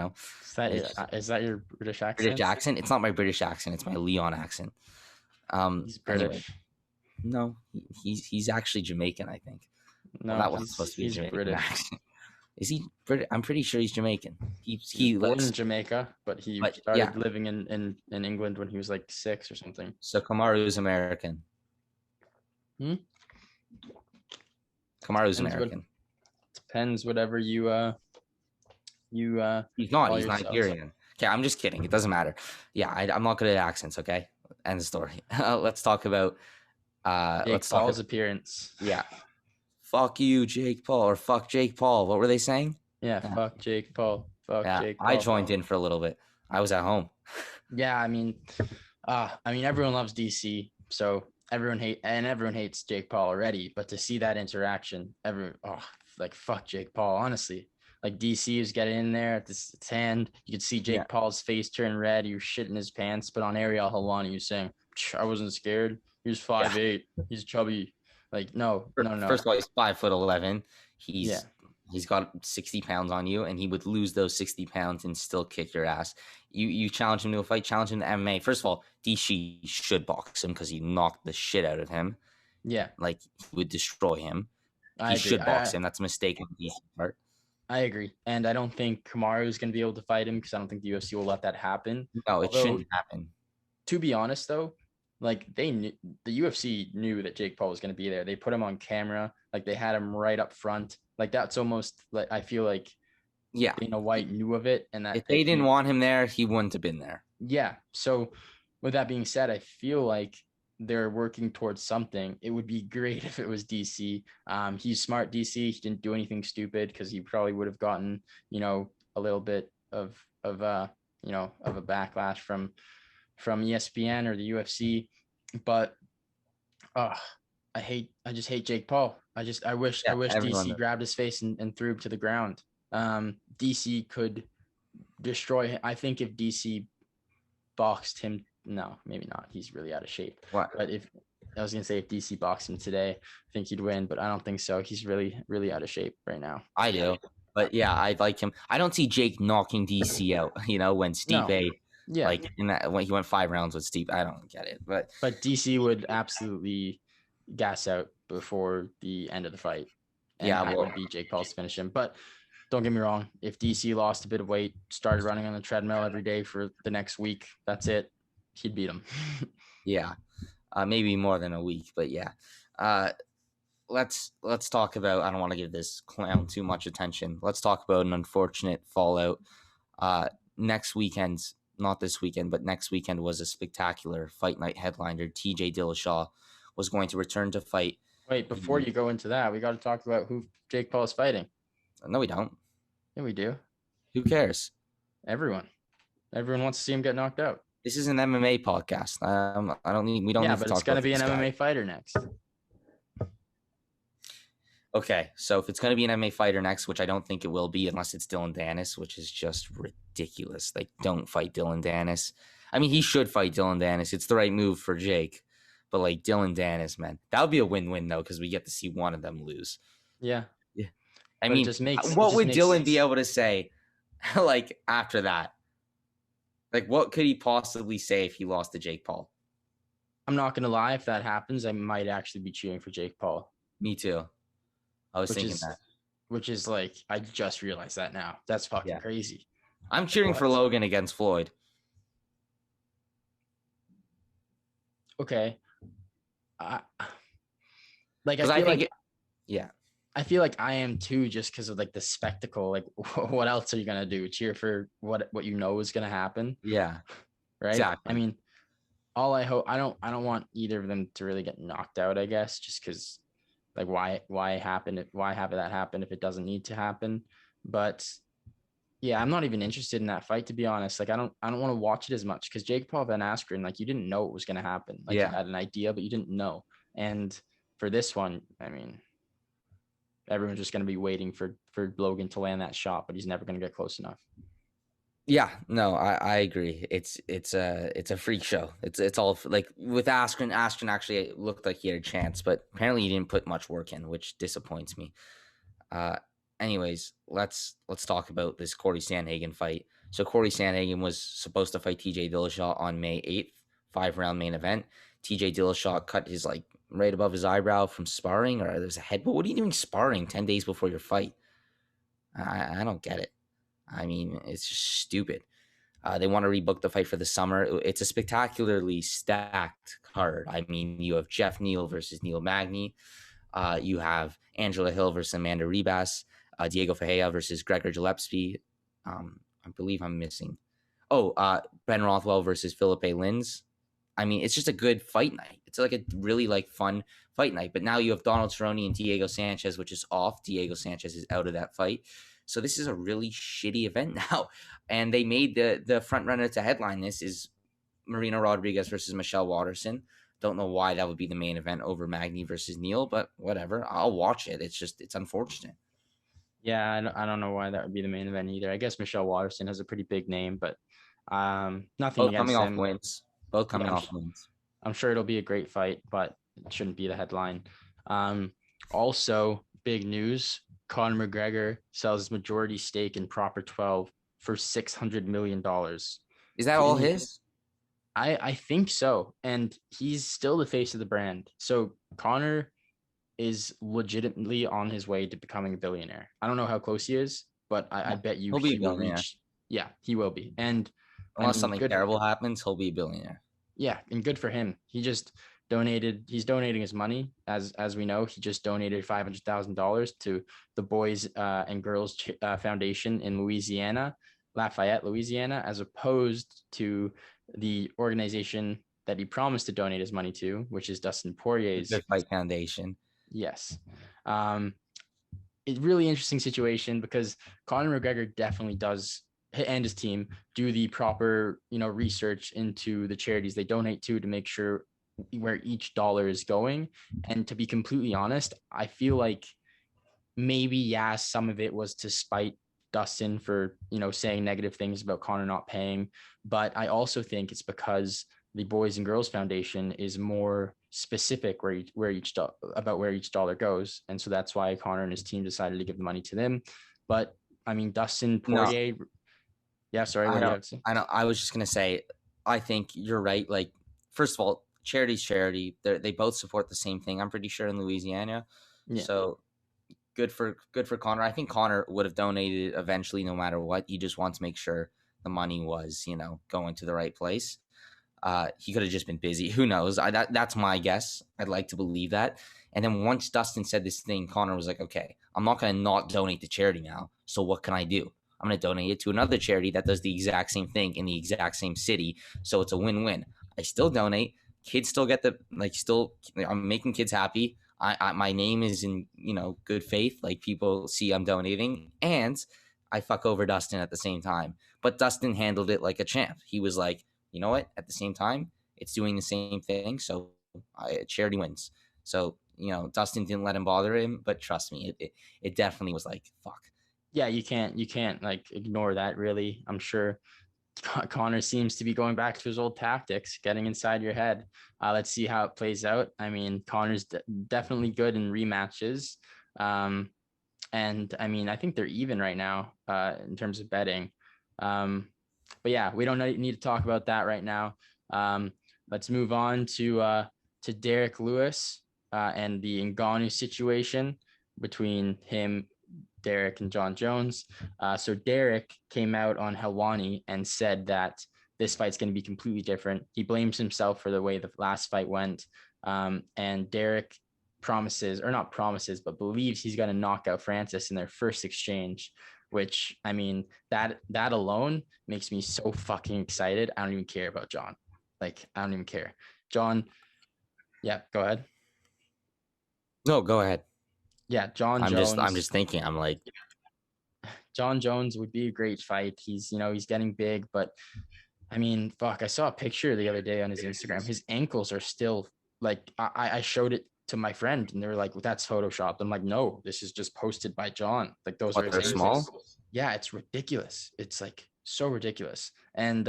that your British accent? British accent? It's not my British accent. It's my Leon accent. He's British. Anyway, no, he's actually Jamaican, I think. No, that wasn't supposed to be Jamaican British. accent. Is he British? I'm pretty sure he's Jamaican. He born in Jamaica, but he started living in England when he was like 6 or something. So Kamaru's American. Kamaru's American. Depends whatever you He's not. He's Nigerian. Okay, I'm just kidding. It doesn't matter. Yeah, I'm not good at accents. Okay, end of story. Let's talk about Paul's appearance. Yeah. Fuck you, Jake Paul, or fuck Jake Paul. What were they saying? Yeah, fuck Jake Paul. Jake Paul. I joined in for a little bit. I was at home. Yeah, I mean, everyone loves DC, so everyone hates Jake Paul already. But to see that interaction, fuck Jake Paul. Honestly, like DC is getting in there at his hand. You could see Jake Paul's face turn red. He was shitting his pants. But on Ariel Helwani, he was saying, "I wasn't scared. He was 5'8". He's chubby." Like, no. First of all, he's 5'11". He's got 60 pounds on you, and he would lose those 60 pounds and still kick your ass. You challenge him to a fight, challenge him to MMA. First of all, DC should box him because he knocked the shit out of him. Yeah. Like, he would destroy him. He should box him. That's a mistake on DC's part. I agree. And I don't think Kamaru is going to be able to fight him because I don't think the UFC will let that happen. No, it shouldn't happen. To be honest, though, like the UFC knew that Jake Paul was going to be there. They put him on camera. Like they had him right up front. Like that's almost like I feel like Yeah. Dana White knew of it, and that If they didn't want him there, he wouldn't have been there. Yeah. So with that being said, I feel like they're working towards something. It would be great if it was DC. He's smart DC. He didn't do anything stupid because he probably would have gotten, a little bit of a backlash from ESPN or the UFC. But I just hate Jake Paul. I wish DC grabbed his face and threw him to the ground. DC could destroy him. I think if DC boxed him, no, maybe not. He's really out of shape. What? But if DC boxed him today, I think he'd win. But I don't think so. He's really, really out of shape right now. I do. But yeah, I like him. I don't see Jake knocking DC out, when Stipe, in that when he went 5 rounds with Stipe. I don't get it. But DC would absolutely gas out before the end of the fight. And that would be Jake Paul's finish him. But don't get me wrong. If DC lost a bit of weight, started running on the treadmill every day for the next week, that's it. He'd beat him. Yeah. Maybe more than a week, but yeah. Let's talk about, I don't want to give this clown too much attention. Let's talk about an unfortunate fallout. Next weekend, not this weekend, but next weekend was a spectacular Fight Night headliner. TJ Dillashaw was going to return to fight. Wait, before you go into that, we got to talk about who Jake Paul is fighting. No, we don't. Yeah, we do. Who cares? Everyone wants to see him get knocked out. This is an MMA podcast. We don't need to talk about. Yeah, but it's going to be an MMA fighter next. Okay, so if it's going to be an MMA fighter next, which I don't think it will be unless it's Dylan Danis, which is just ridiculous. Like, don't fight Dylan Danis. I mean, he should fight Dylan Danis. It's the right move for Jake. But, like, Dylan Danis, man, that would be a win-win, though, because we get to see one of them lose. Yeah. I mean, what would Dylan be able to say, like, after that? Like, what could he possibly say if he lost to Jake Paul? I'm not going to lie. If that happens, I might actually be cheering for Jake Paul. Me too. I was thinking that. Which is like, I just realized that now. That's fucking crazy. I'm cheering for Logan against Floyd. Okay. I feel like I am too, just because of like the spectacle. Like, what else are you gonna do? Cheer for what is gonna happen? Yeah, right. Exactly. I mean, I don't want either of them to really get knocked out. I guess just because, like, why have that happen if it doesn't need to happen? But yeah, I'm not even interested in that fight, to be honest. Like, I don't want to watch it as much because Jake Paul Van Askren, like, you didn't know it was gonna happen. Like, you had an idea, but you didn't know. And for this one, I mean, everyone's just going to be waiting for Logan to land that shot, but he's never going to get close enough. Yeah, no, I agree. It's a freak show. It's all like with Askren. Askren actually looked like he had a chance, but apparently he didn't put much work in, which disappoints me. Anyways, let's talk about this Corey Sandhagen fight. So Corey Sandhagen was supposed to fight TJ Dillashaw on May 8th, 5-round main event. TJ Dillashaw cut his right above his eyebrow from sparring, or there's a head. But what are you doing sparring 10 days before your fight? I don't get it. I mean, it's just stupid. They want to rebook the fight for the summer. It's a spectacularly stacked card. I mean, you have Jeff Neal versus Neil Magny. You have Angela Hill versus Amanda Ribas. Diego Ferreira versus Gregor Gillespie. I believe I'm missing. Ben Rothwell versus Philippe Lins. I mean, it's just a good fight night. It's like a really fun fight night. But now you have Donald Cerrone and Diego Sanchez, which is off. Diego Sanchez is out of that fight. So this is a really shitty event now. And they made the front runner to headline this is Marina Rodriguez versus Michelle Watterson. Don't know why that would be the main event over Magny versus Neal, but whatever. I'll watch it. It's unfortunate. Yeah, I don't know why that would be the main event either. I guess Michelle Watterson has a pretty big name, but nothing against coming them. Off wins. Both coming off wins. I'm sure it'll be a great fight, but it shouldn't be the headline. Also, big news. Conor McGregor sells his majority stake in Proper 12 for $600 million. Is that all his? I think so. And he's still the face of the brand. So Conor is legitimately on his way to becoming a billionaire. I don't know how close he is, but I bet you he will reach. Yeah, he will be. And unless something terrible happens, he'll be a billionaire. Yeah, and good for him. He just He's donating his money. As we know, he just donated $500,000 to the Boys and Girls Foundation in Lafayette, Louisiana, as opposed to the organization that he promised to donate his money to, which is Dustin Poirier's Good Fight Foundation. Yes. It's really interesting situation because Conor McGregor definitely does, and his team do the proper, research into the charities they donate to make sure where each dollar is going. And to be completely honest, I feel like maybe, some of it was to spite Dustin for, saying negative things about Conor not paying. But I also think it's because the Boys and Girls Foundation is more specific where each dollar goes. And so that's why Conor and his team decided to give the money to them. But I mean, Dustin Poirier. No. Yeah, sorry. What do you have to say? I was just going to say, I think you're right. Like, first of all, charity's charity. They both support the same thing, I'm pretty sure, in Louisiana. Yeah. So good for Conor. I think Conor would have donated eventually no matter what. He just wants to make sure the money was, going to the right place. He could have just been busy. Who knows? That's my guess. I'd like to believe that. And then once Dustin said this thing, Conor was like, okay, I'm not going to not donate to charity now. So what can I do? I'm going to donate it to another charity that does the exact same thing in the exact same city. So it's a win-win. I still donate. Kids still get I'm making kids happy. My name is in, good faith. Like, people see I'm donating, and I fuck over Dustin at the same time. But Dustin handled it like a champ. He was like, you know what? At the same time, it's doing the same thing. So charity wins. So, Dustin didn't let him bother him, but trust me, it definitely was like, fuck. Yeah, you can't like ignore that, really. I'm sure Conor seems to be going back to his old tactics, getting inside your head. Let's see how it plays out. I mean, Conor's definitely good in rematches. And I mean, I think they're even right now in terms of betting. But yeah, we don't need to talk about that right now. Let's move on to Derrick Lewis and the Ngannou situation between him, Derrick, and Jon Jones. So Derrick came out on Helwani and said that this fight's going to be completely different. He blames himself for the way the last fight went. And Derrick believes he's going to knock out Francis in their first exchange, which, I mean, that alone makes me so fucking excited. I don't even care about Jon. Like, I don't even care. Jon, yeah, go ahead. No, go ahead. Yeah, Jon Jones. I'm just thinking. I'm like, Jon Jones would be a great fight. He's getting big, but I mean, fuck, I saw a picture the other day on his Instagram. His ankles are still like, I showed it to my friend and they were like, well, that's photoshopped. I'm like, no, this is just posted by Jon. Like, those are his ankles. Small? Yeah, it's ridiculous. It's like so ridiculous. And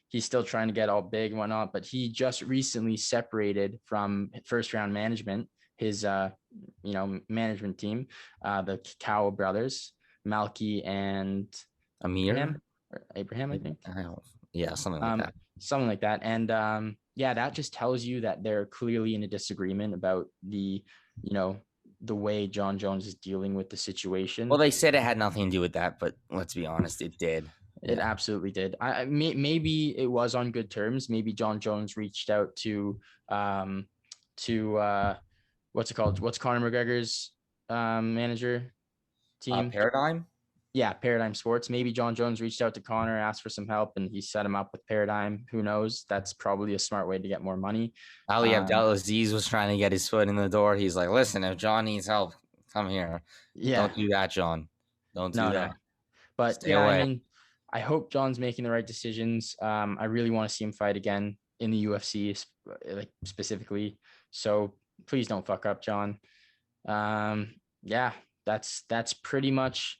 he's still trying to get all big and whatnot, but he just recently separated from first round management, his management team, the Cow brothers, Malky and Abraham, I think. Yeah, something like that. Something like that. And yeah, that just tells you that they're clearly in a disagreement about the way Jon Jones is dealing with the situation. Well, they said it had nothing to do with that, but let's be honest, it did. It absolutely did. Maybe it was on good terms. Maybe Jon Jones reached out to what's it called? What's Conor McGregor's manager team? Paradigm. Yeah, Paradigm Sports. Maybe Jon Jones reached out to Conor, asked for some help, and he set him up with Paradigm. Who knows? That's probably a smart way to get more money. Ali Abdelaziz was trying to get his foot in the door. He's like, listen, if Jon needs help, come here. Yeah. Don't do that, Jon. Don't do that. No. But stay away. I mean, I hope Jon's making the right decisions. I really want to see him fight again in the UFC, like, specifically. So please don't fuck up, Jon. Yeah, that's pretty much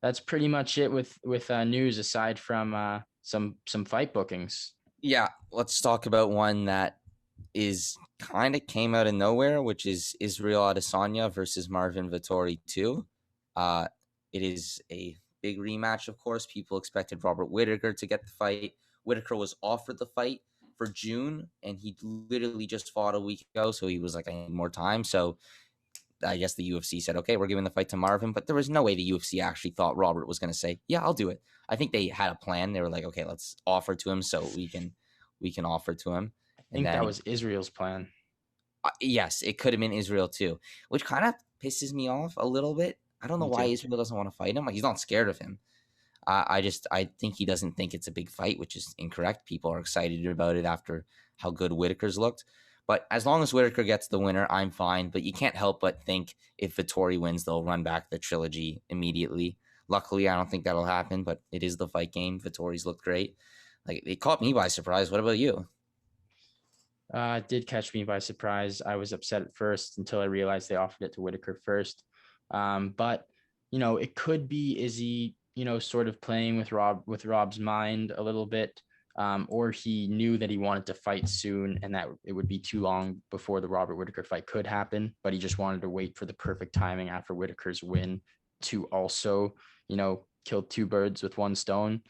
it with news aside from some fight bookings. Yeah, let's talk about one that is kind of came out of nowhere, which is Israel Adesanya versus Marvin Vettori 2. It is a big rematch, of course. People expected Robert Whittaker to get the fight. Whittaker was offered the fight for June, and he literally just fought a week ago, so he was like, I need more time. So I guess the UFC said, okay, we're giving the fight to Marvin, but there was no way the UFC actually thought Robert was going to say, yeah, I'll do it. I think they had a plan. They were like, okay, let's offer to him so we can offer to him. I think that was Israel's plan. Yes, it could have been Israel too, which kind of pisses me off a little bit. I don't know Me why too. Israel doesn't want to fight him. Like, he's not scared of him. I think he doesn't think it's a big fight, which is incorrect. People are excited about it after how good Whitaker's looked. But as long as Whitaker gets the winner, I'm fine. But you can't help but think if Vettori wins, they'll run back the trilogy immediately. Luckily, I don't think that'll happen, but it is the fight game. Vettori's looked great. Like, it caught me by surprise. What about you? It did catch me by surprise. I was upset at first until I realized they offered it to Whitaker first. But it could be Izzy, sort of playing with Rob's mind a little bit, or he knew that he wanted to fight soon and that it would be too long before the Robert Whitaker fight could happen. But he just wanted to wait for the perfect timing after Whitaker's win to also, kill two birds with one stone,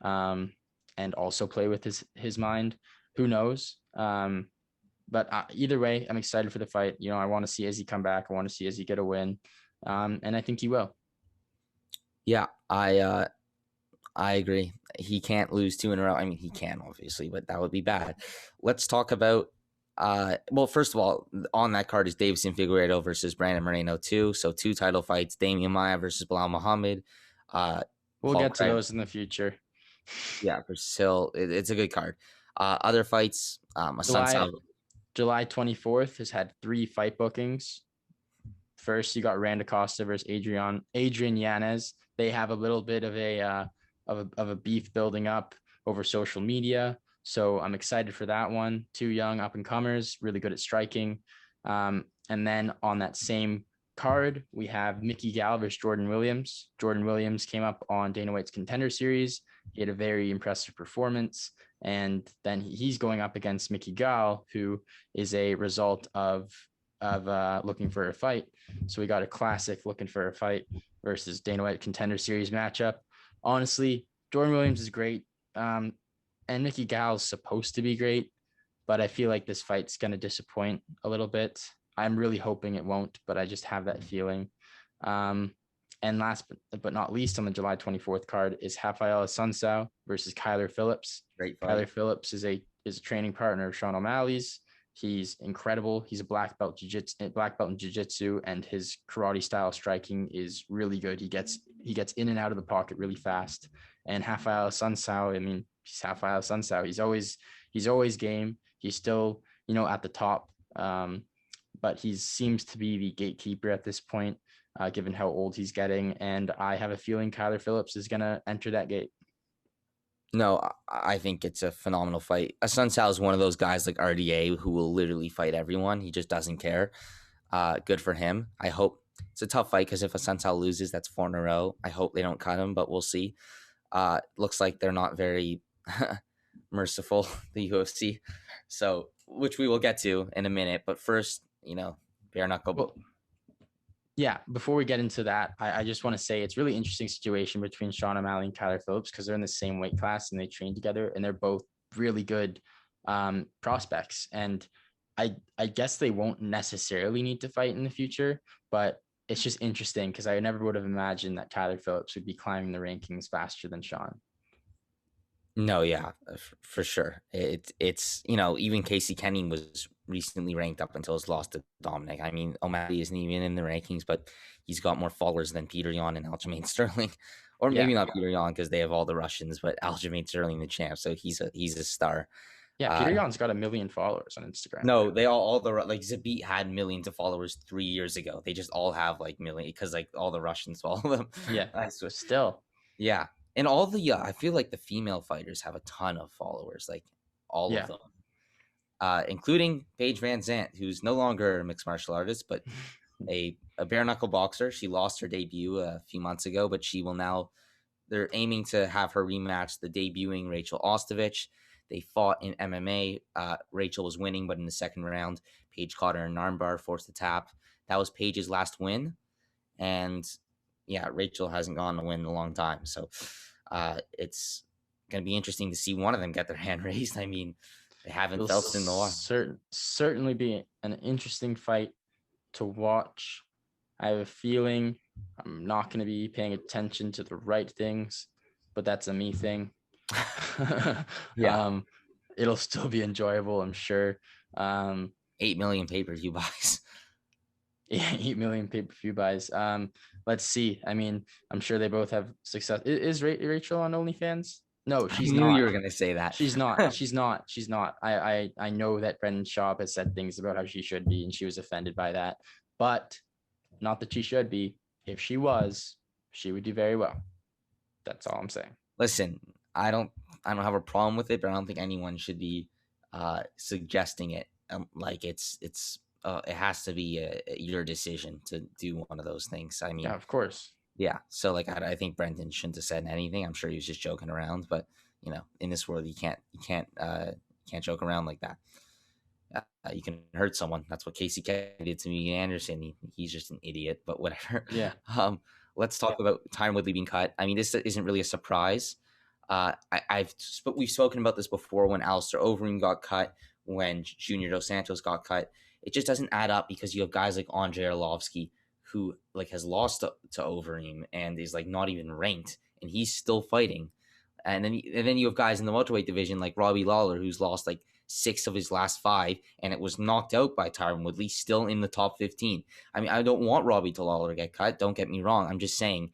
and also play with his mind. Who knows? But either way, I'm excited for the fight. I want to see Izzy come back. I want to see Izzy get a win. And I think he will. Yeah, I agree. He can't lose two in a row. I mean, he can obviously, but that would be bad. Let's talk about. Well, first of all, on that card is Davison Figueiredo versus Brandon Moreno too. So 2 title fights: Damian Maia versus Bilal Muhammad. We'll Paul get to Craig, those in the future. yeah, versus Hill. It's a good card. Other fights, July 24th has had 3 fight bookings. First, you got Randa Costa versus Adrian Yanez. They have a little bit of a beef building up over social media, so I'm excited for that one. 2 young up and comers, really good at striking. And then on that same card, we have Mickey Gall versus Jordan Williams. Jordan Williams came up on Dana White's Contender Series. He had a very impressive performance. And then he's going up against Mickey Gall, who is a result of looking for a fight. So we got a classic looking for a fight versus Dana White Contender Series matchup. Honestly, Jordan Williams is great. And Mickey Gall is supposed to be great, but I feel like this fight's going to disappoint a little bit. I'm really hoping it won't, but I just have that feeling. And last but not least, on the July 24th card is Raphael Assuncao versus Kyler Phillips. great fight. Kyler Phillips is a training partner of Sean O'Malley's. He's incredible. He's a black belt in jiu-jitsu, and his karate style striking is really good. He gets in and out of the pocket really fast. And Raphael Assuncao, I mean, he's Raphael Assuncao. He's always game. He's still, at the top. But he seems to be the gatekeeper at this point, given how old he's getting. And I have a feeling Kyler Phillips is going to enter that gate. No, I think it's a phenomenal fight. Assuncao is one of those guys like RDA who will literally fight everyone. He just doesn't care. Good for him. I hope it's a tough fight because if Assuncao loses, that's 4 in a row. I hope they don't cut him, but we'll see. Looks like they're not very merciful, the UFC. So, which we will get to in a minute. But first, bare knuckle. Well, yeah, before we get into that, I just want to say it's really interesting situation between Sean O'Malley and Kyler Phillips because they're in the same weight class and they train together and they're both really good prospects. And I guess they won't necessarily need to fight in the future, but it's just interesting because I never would have imagined that Kyler Phillips would be climbing the rankings faster than Sean. No, yeah, for sure. It's even Casey Kenny was recently ranked up until his loss to Dominic. I mean, O'Malley isn't even in the rankings, but he's got more followers than Peter Yan and Aljamain Sterling, or maybe not Peter Yan because they have all the Russians, but Aljamain Sterling the champ, so he's a star. Yeah, Peter Yan's got 1 million followers on Instagram. No, they all the like Zabit had millions of followers 3 years ago. They just all have like million because like all the Russians follow them. Yeah, still. Yeah. And all the I feel like the female fighters have a ton of followers, like all of them, including Paige VanZant, who's no longer a mixed martial artist, but a bare knuckle boxer. She lost her debut a few months ago, but she will now. They're aiming to have her rematch the debuting Rachael Ostovich. They fought in MMA. Rachel was winning, but in the second round, Paige caught her in an armbar, forced a tap. That was Paige's last win, and yeah, Rachel hasn't gone to win in a long time. So it's going to be interesting to see one of them get their hand raised. I mean, they haven't felt in the while. Certainly be an interesting fight to watch. I have a feeling I'm not going to be paying attention to the right things, but that's a me thing. Yeah. It'll still be enjoyable, I'm sure. 8 million pay-per-view buys. Yeah, 8 million pay-per-view buys. Let's see. I mean, I'm sure they both have success. Is Rachel on OnlyFans? No, I she's knew not. you were gonna say that. She's not. She's not. She's not. I know that Brendan Schaub has said things about how she should be, and she was offended by that. But not that she should be. If she was, she would do very well. That's all I'm saying. Listen, I don't have a problem with it, but I don't think anyone should be suggesting it. Like it has to be your decision to do one of those things. I mean, Yeah, of course. yeah. So like, I think Brendan shouldn't have said anything. I'm sure he was just joking around, but you know, in this world, you can't joke around like that. You can hurt someone. That's what Casey did to me and Anderson. He's just an idiot, but whatever. Yeah. Let's talk about Tyron Woodley being cut. I mean, this isn't really a surprise. We've spoken about this before when Alistair Overeem got cut, when Junior Dos Santos got cut. It just doesn't add up because you have guys like Andrei Arlovsky who like has lost to Overeem and is like not even ranked, and he's still fighting. And then you have guys in the welterweight division like Robbie Lawler, who's lost like 6 of his last 5, and it was knocked out by Tyron Woodley, still in the top 15. I mean, I don't want Robbie Lawler to get cut. Don't get me wrong. I'm just saying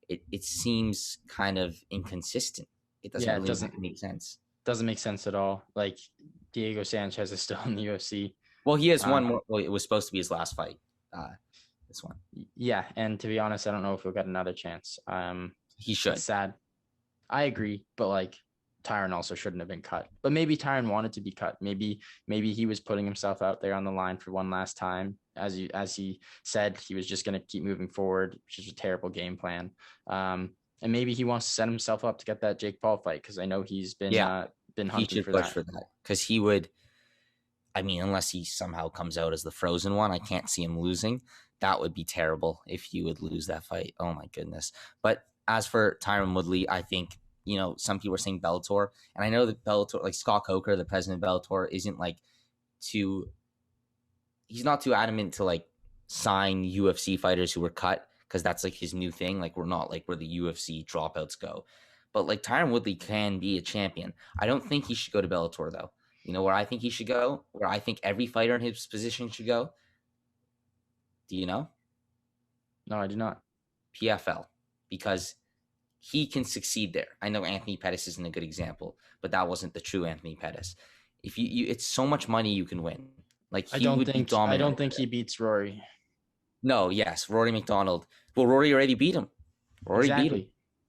it seems kind of inconsistent. It doesn't make sense. Doesn't make sense at all. Like Diego Sanchez is still in the UFC. Well, he has one more. Well, it was supposed to be his last fight. This one. Yeah, and to be honest, I don't know if he'll get another chance. He should. It's sad. I agree, but like Tyron also shouldn't have been cut. But maybe Tyron wanted to be cut. Maybe he was putting himself out there on the line for one last time. As he said, he was just going to keep moving forward, which is a terrible game plan. And maybe he wants to set himself up to get that Jake Paul fight, because I know he's been hunting for that. Because he would. I mean, unless he somehow comes out as the frozen one, I can't see him losing. That would be terrible if he would lose that fight. Oh my goodness. But as for Tyron Woodley, I think, you know, some people are saying Bellator, and I know that Bellator, like Scott Coker, the president of Bellator, isn't like he's not too adamant to like sign UFC fighters who were cut, because that's like his new thing. Like, we're not like where the UFC dropouts go. But like Tyron Woodley can be a champion. I don't think he should go to Bellator though. You know where I think he should go? Where I think every fighter in his position should go? Do you know? No, I do not. PFL. Because he can succeed there. I know Anthony Pettis isn't a good example, but that wasn't the true Anthony Pettis. If you it's so much money you can win. Like, he would be dominant. I don't think he beats Rory. No, yes, Rory Macdonald. Well, Rory already beat him. Beat him.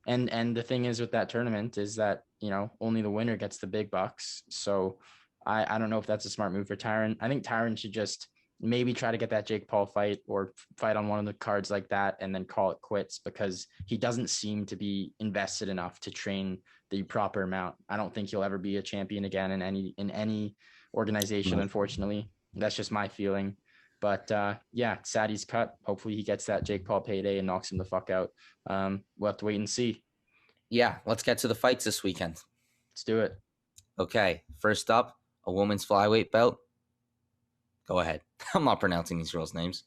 And the thing is with that tournament is that, you know, only the winner gets the big bucks. So I don't know if that's a smart move for Tyron. I think Tyron should just maybe try to get that Jake Paul fight or fight on one of the cards like that and then call it quits, because he doesn't seem to be invested enough to train the proper amount. I don't think he'll ever be a champion again in any organization, unfortunately. That's just my feeling. But yeah, sad he's cut. Hopefully he gets that Jake Paul payday and knocks him the fuck out. We'll have to wait and see. Yeah, let's get to the fights this weekend. Let's do it. Okay, first up, a women's flyweight belt. Go ahead. I'm not pronouncing these girls' names.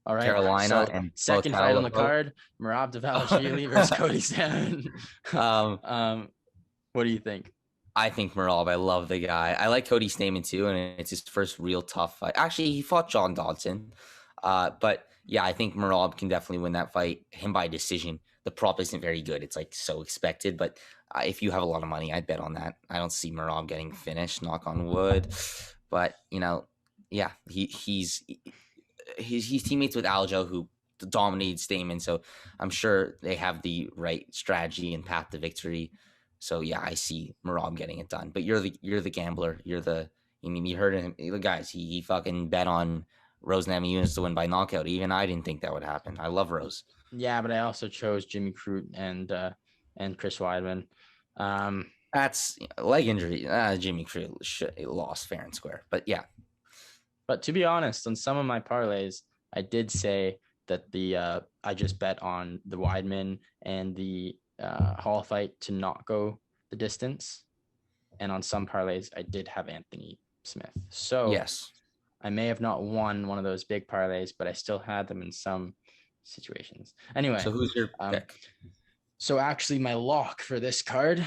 All right. Carolina so and second fight on the card, Merab Dvalishvili versus Cody Sandhagen. What do you think? I think Merab. I love the guy. I like Cody Stamen too, and it's his first real tough fight. Actually, he fought John Dodson. But yeah, I think Merab can definitely win that fight. Him by decision. The prop isn't very good. It's like so expected, but if you have a lot of money, I'd bet on that. I don't see Merab getting finished, knock on wood. But, you know, yeah, he's teammates with Aljo, who dominated Stamen, so I'm sure they have the right strategy and path to victory. So yeah, I see Merab getting it done. But you're the gambler. You heard him, guys. He fucking bet on Rose Namajunas to win by knockout. Even I didn't think that would happen. I love Rose. Yeah, but I also chose Jimmy Crute and Chris Weidman. That's leg injury. Jimmy Crute lost fair and square. But yeah. But to be honest, on some of my parlays, I did say that I just bet on the Weidman and the Hall fight to not go the distance. And on some parlays, I did have Anthony Smith. So yes, I may have not won one of those big parlays, but I still had them in some situations. Anyway. So who's your pick? So actually my lock for this card,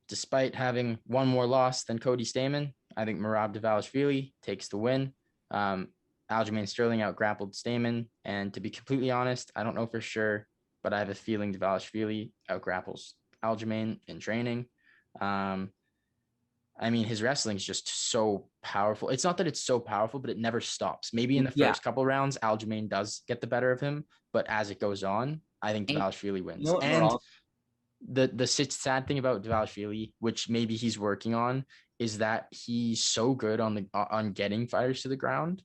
despite having one more loss than Cody Stamen, I think Merab Dvalishvili takes the win. Aljamain Sterling out-grappled Stamen. And to be completely honest, I don't know for sure, but I have a feeling Dvalishvili out-grapples Aljamain in training. I mean, his wrestling is just so powerful. It's not that it's so powerful, but it never stops. Maybe in the first couple rounds, Aljamain does get the better of him, but as it goes on, I think Dvalishvili wins. And the sad thing about Dvalishvili, which maybe he's working on, is that he's so good on getting fighters to the ground,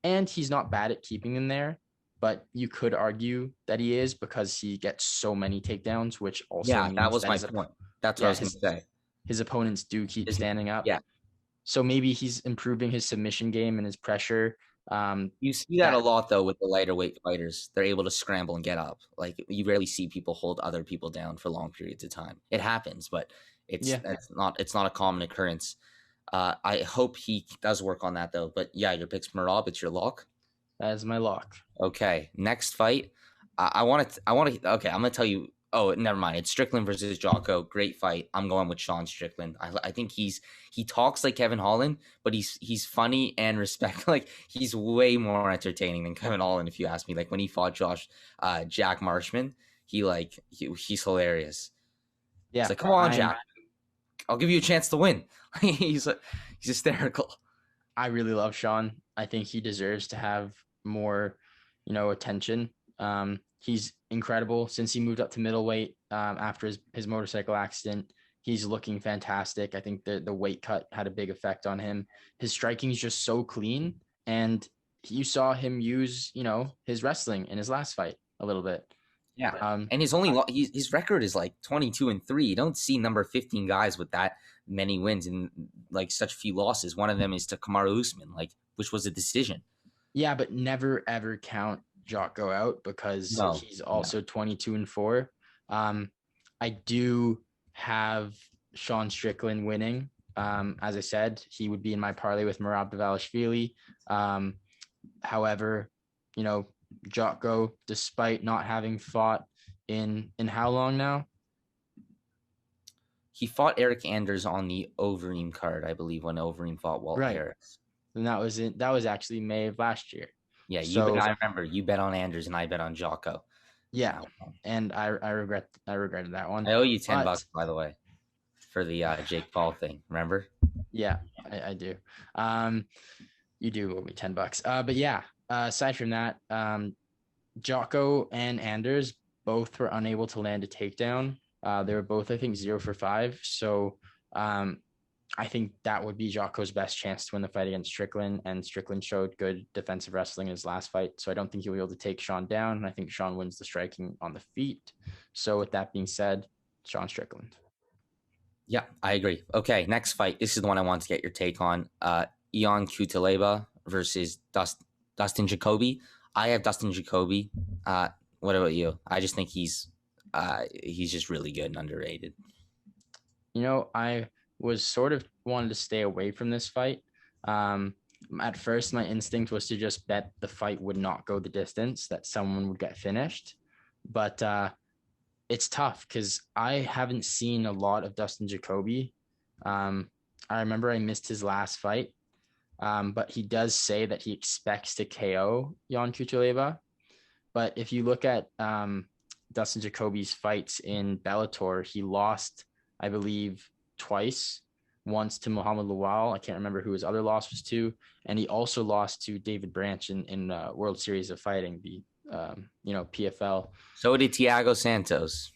and he's not bad at keeping them there. But you could argue that he is because he gets so many takedowns, which also means that was my point. That's what I was going to say. His opponents do keep standing up. Yeah. So maybe he's improving his submission game and his pressure. You see that a lot, though, with the lighter weight fighters. They're able to scramble and get up. Like, you rarely see people hold other people down for long periods of time. It happens, but it's not a common occurrence. I hope he does work on that, though. But yeah, your pick's Merab. It's your lock. That is my lock. Okay, next fight. Okay, I'm gonna tell you. Oh, never mind. It's Strickland versus Jocko. Great fight. I'm going with Sean Strickland. I think he talks like Kevin Holland, but he's funny and Like, he's way more entertaining than Kevin Holland, if you ask me. Like, when he fought Jack Marshman, he's hilarious. Yeah, it's like, come on, Jack. I'll give you a chance to win. he's hysterical. I really love Sean. I think he deserves to have more, attention. He's incredible since he moved up to middleweight after his motorcycle accident. He's looking fantastic. I think the weight cut had a big effect on him. His striking is just so clean, and you saw him use, his wrestling in his last fight a little bit. Yeah, and his record is like 22-3. You don't see number 15 guys with that many wins and like such few losses. One of them is to Kamaru Usman, which was a decision. Yeah, but never ever count Jocko out because he's also 22-4. I do have Sean Strickland winning. As I said, he would be in my parlay with Merab Dvalishvili. However, Jocko, despite not having fought in how long now? He fought Eric Anders on the Overeem card, I believe, when Overeem fought Walt Harris. And that was actually May of last year. Yeah, I remember you bet on Anders and I bet on Jocko. Yeah, and I regretted that one. I owe you $10, by the way, for the Jake Paul thing. Remember? Yeah, I do. You do owe me $10. But yeah, aside from that, Jocko and Anders both were unable to land a takedown. They were both, I think, 0 for 5. So I think that would be Jocko's best chance to win the fight against Strickland, and Strickland showed good defensive wrestling in his last fight. So I don't think he'll be able to take Sean down, and I think Sean wins the striking on the feet. So with that being said, Sean Strickland. Yeah, I agree. Okay, next fight. This is the one I want to get your take on. Ion Cutelaba versus Dustin Jacoby. I have Dustin Jacoby. What about you? I just think he's just really good and underrated. I was sort of wanted to stay away from this fight. At first, my instinct was to just bet the fight would not go the distance, that someone would get finished. But it's tough because I haven't seen a lot of Dustin Jacoby. I remember I missed his last fight, but he does say that he expects to KO Ion Cutelaba. But if you look at Dustin Jacoby's fights in Bellator, he lost, I believe, twice. Once to Muhammad Lawal. I can't remember who his other loss was to. And he also lost to David Branch in World Series of Fighting, the PFL. So did Thiago Santos.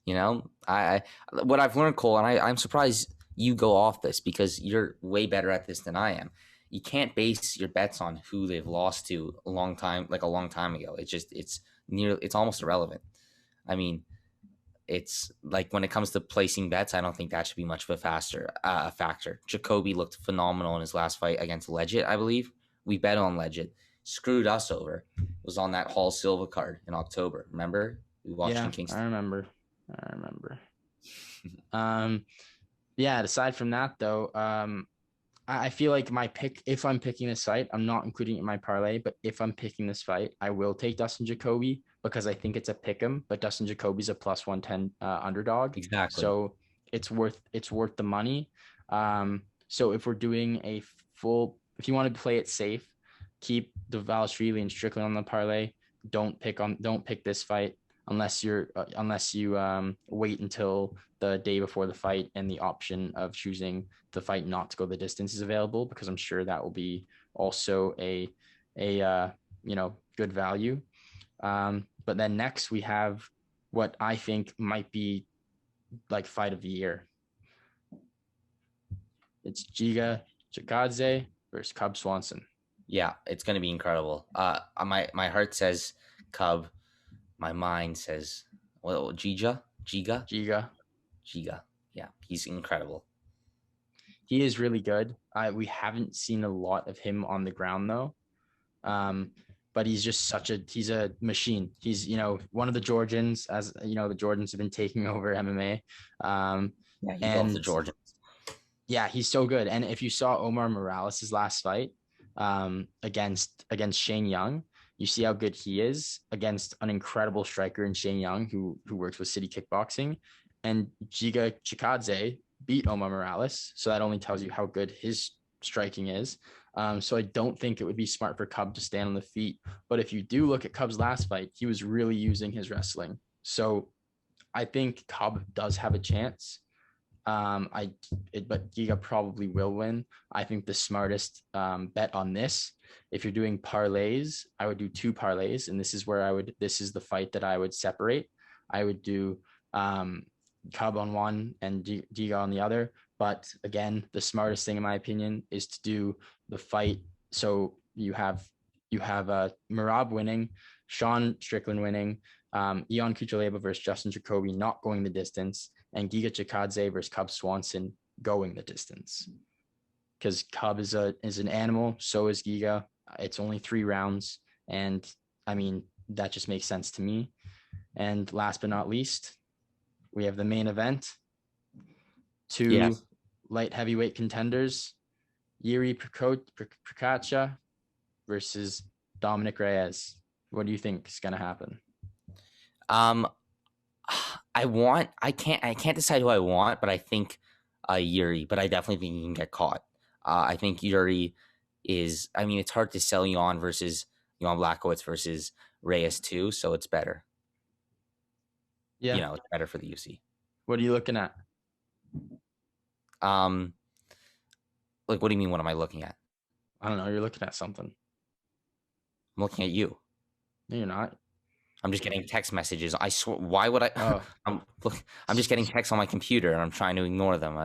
What I've learned, Cole, and I'm surprised you go off this because you're way better at this than I am. You can't base your bets on who they've lost to a long time ago. It's almost irrelevant. I mean, it's like when it comes to placing bets, I don't think that should be much of a factor. Jacoby looked phenomenal in his last fight against Legit, I believe. We bet on Legit. Screwed us over. It was on that Hall Silva card in October. Remember? We watched in Kingston. I remember. Aside from that, though, I feel like my pick, if I'm picking this fight, I'm not including it in my parlay, but if I'm picking this fight, I will take Dustin Jacoby because I think it's a pick 'em, but Dustin Jacoby's a +110 underdog. Exactly. So it's worth the money. So if we're doing if you want to play it safe, keep Dvalishvili and Strickland on the parlay. Don't pick this fight unless you wait until the day before the fight and the option of choosing the fight not to go the distance is available, because I'm sure that will be also a good value. But then next we have what I think might be like fight of the year. It's Giga Chikadze versus Cub Swanson. Yeah, it's going to be incredible. My heart says Cub. My mind says, well, Giga. Yeah, he's incredible. He is really good. We haven't seen a lot of him on the ground though. But he's just he's a machine. He's, one of the Georgians, as you know, the Georgians have been taking over MMA. Yeah, he loves the Georgians. Yeah, he's so good. And if you saw Omar Morales' last fight against Shane Young, you see how good he is against an incredible striker in Shane Young, who works with City Kickboxing. And Giga Chikadze beat Omar Morales. So that only tells you how good his striking is. So I don't think it would be smart for Cub to stand on the feet. But if you do look at Cub's last fight, he was really using his wrestling. So I think Cub does have a chance. But Giga probably will win. I think the smartest bet on this, if you're doing parlays, I would do 2 parlays, and this is the fight that I would separate. I would do Cub on one and Giga on the other. But again, the smartest thing in my opinion is to do the fight. So you have Merab winning, Sean Strickland winning, Ion Kuchaleba versus Justin Jacoby not going the distance, and Giga Chikadze versus Cub Swanson going the distance. Because Cub is an animal, so is Giga. It's only 3 rounds, and I mean that just makes sense to me. And last but not least, we have the main event. 2 light heavyweight contenders, Yuri Prokacha versus Dominic Reyes. What do you think is going to happen? I can't decide who I want, but I think Yuri, but I definitely think he can get caught. I think Yuri is, it's hard to sell Jan Blachowicz versus Reyes too, so it's better. Yeah. It's better for the UFC. What are you looking at? Like, what do you mean? What am I looking at? I don't know. You're looking at something. I'm looking at you. No, you're not. I'm just getting text messages. I swear. Why would I? Oh. I'm just getting texts on my computer, and I'm trying to ignore them.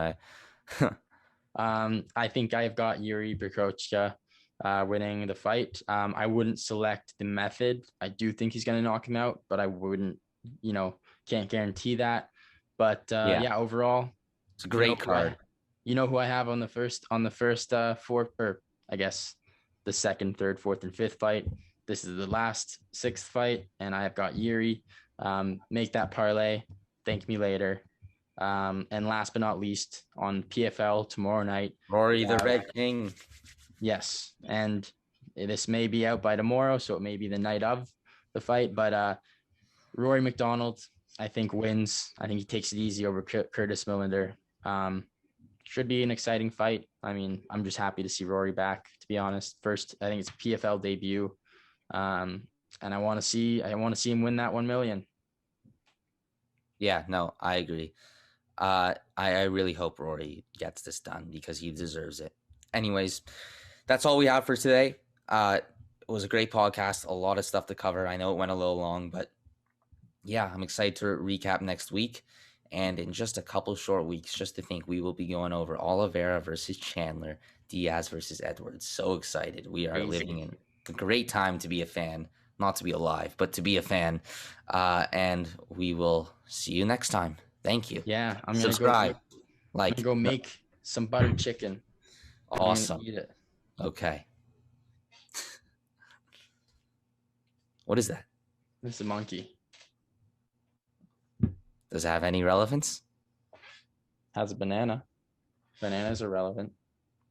I think I've got Yuri Prokacha winning the fight. I wouldn't select the method. I do think he's going to knock him out, but I wouldn't. Can't guarantee that. But overall, it's a great card. You know who I have on the first 4, or I guess the second, third, fourth, and fifth fight. This is the last 6th fight, and I have got Yuri. Make that parlay. Thank me later. And last but not least, on PFL tomorrow night, Rory the Red King. Yes, and this may be out by tomorrow, so it may be the night of the fight. But Rory Macdonald, I think, wins. I think he takes it easy over Curtis Millender. Should be an exciting fight. I'm just happy to see Rory back, to be honest. First, I think it's a PFL debut. And I want to see him win that 1 million. Yeah, no, I agree. I really hope Rory gets this done because he deserves it. Anyways, that's all we have for today. It was a great podcast, a lot of stuff to cover. I know it went a little long, but yeah, I'm excited to recap next week. And in just a couple short weeks, just to think, we will be going over Oliveira versus Chandler, Diaz versus Edwards. So excited. We are living in a great time to be a fan, not to be alive, but to be a fan. And we will see you next time. Thank you. Yeah, I'm going to subscribe. I'm gonna go make some buttered chicken. Awesome. Eat it. Okay. What is that? It's a monkey. Does it have any relevance? Has a banana. Bananas are relevant.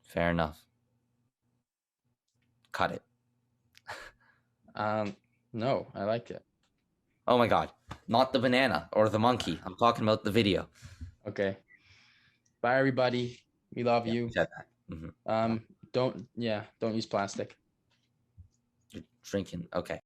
Fair enough. Cut it. No, I like it. Oh my God. Not the banana or the monkey. I'm talking about the video. Okay. Bye, everybody. We love Yeah, you. we said that. Don't use plastic. You're drinking. Okay.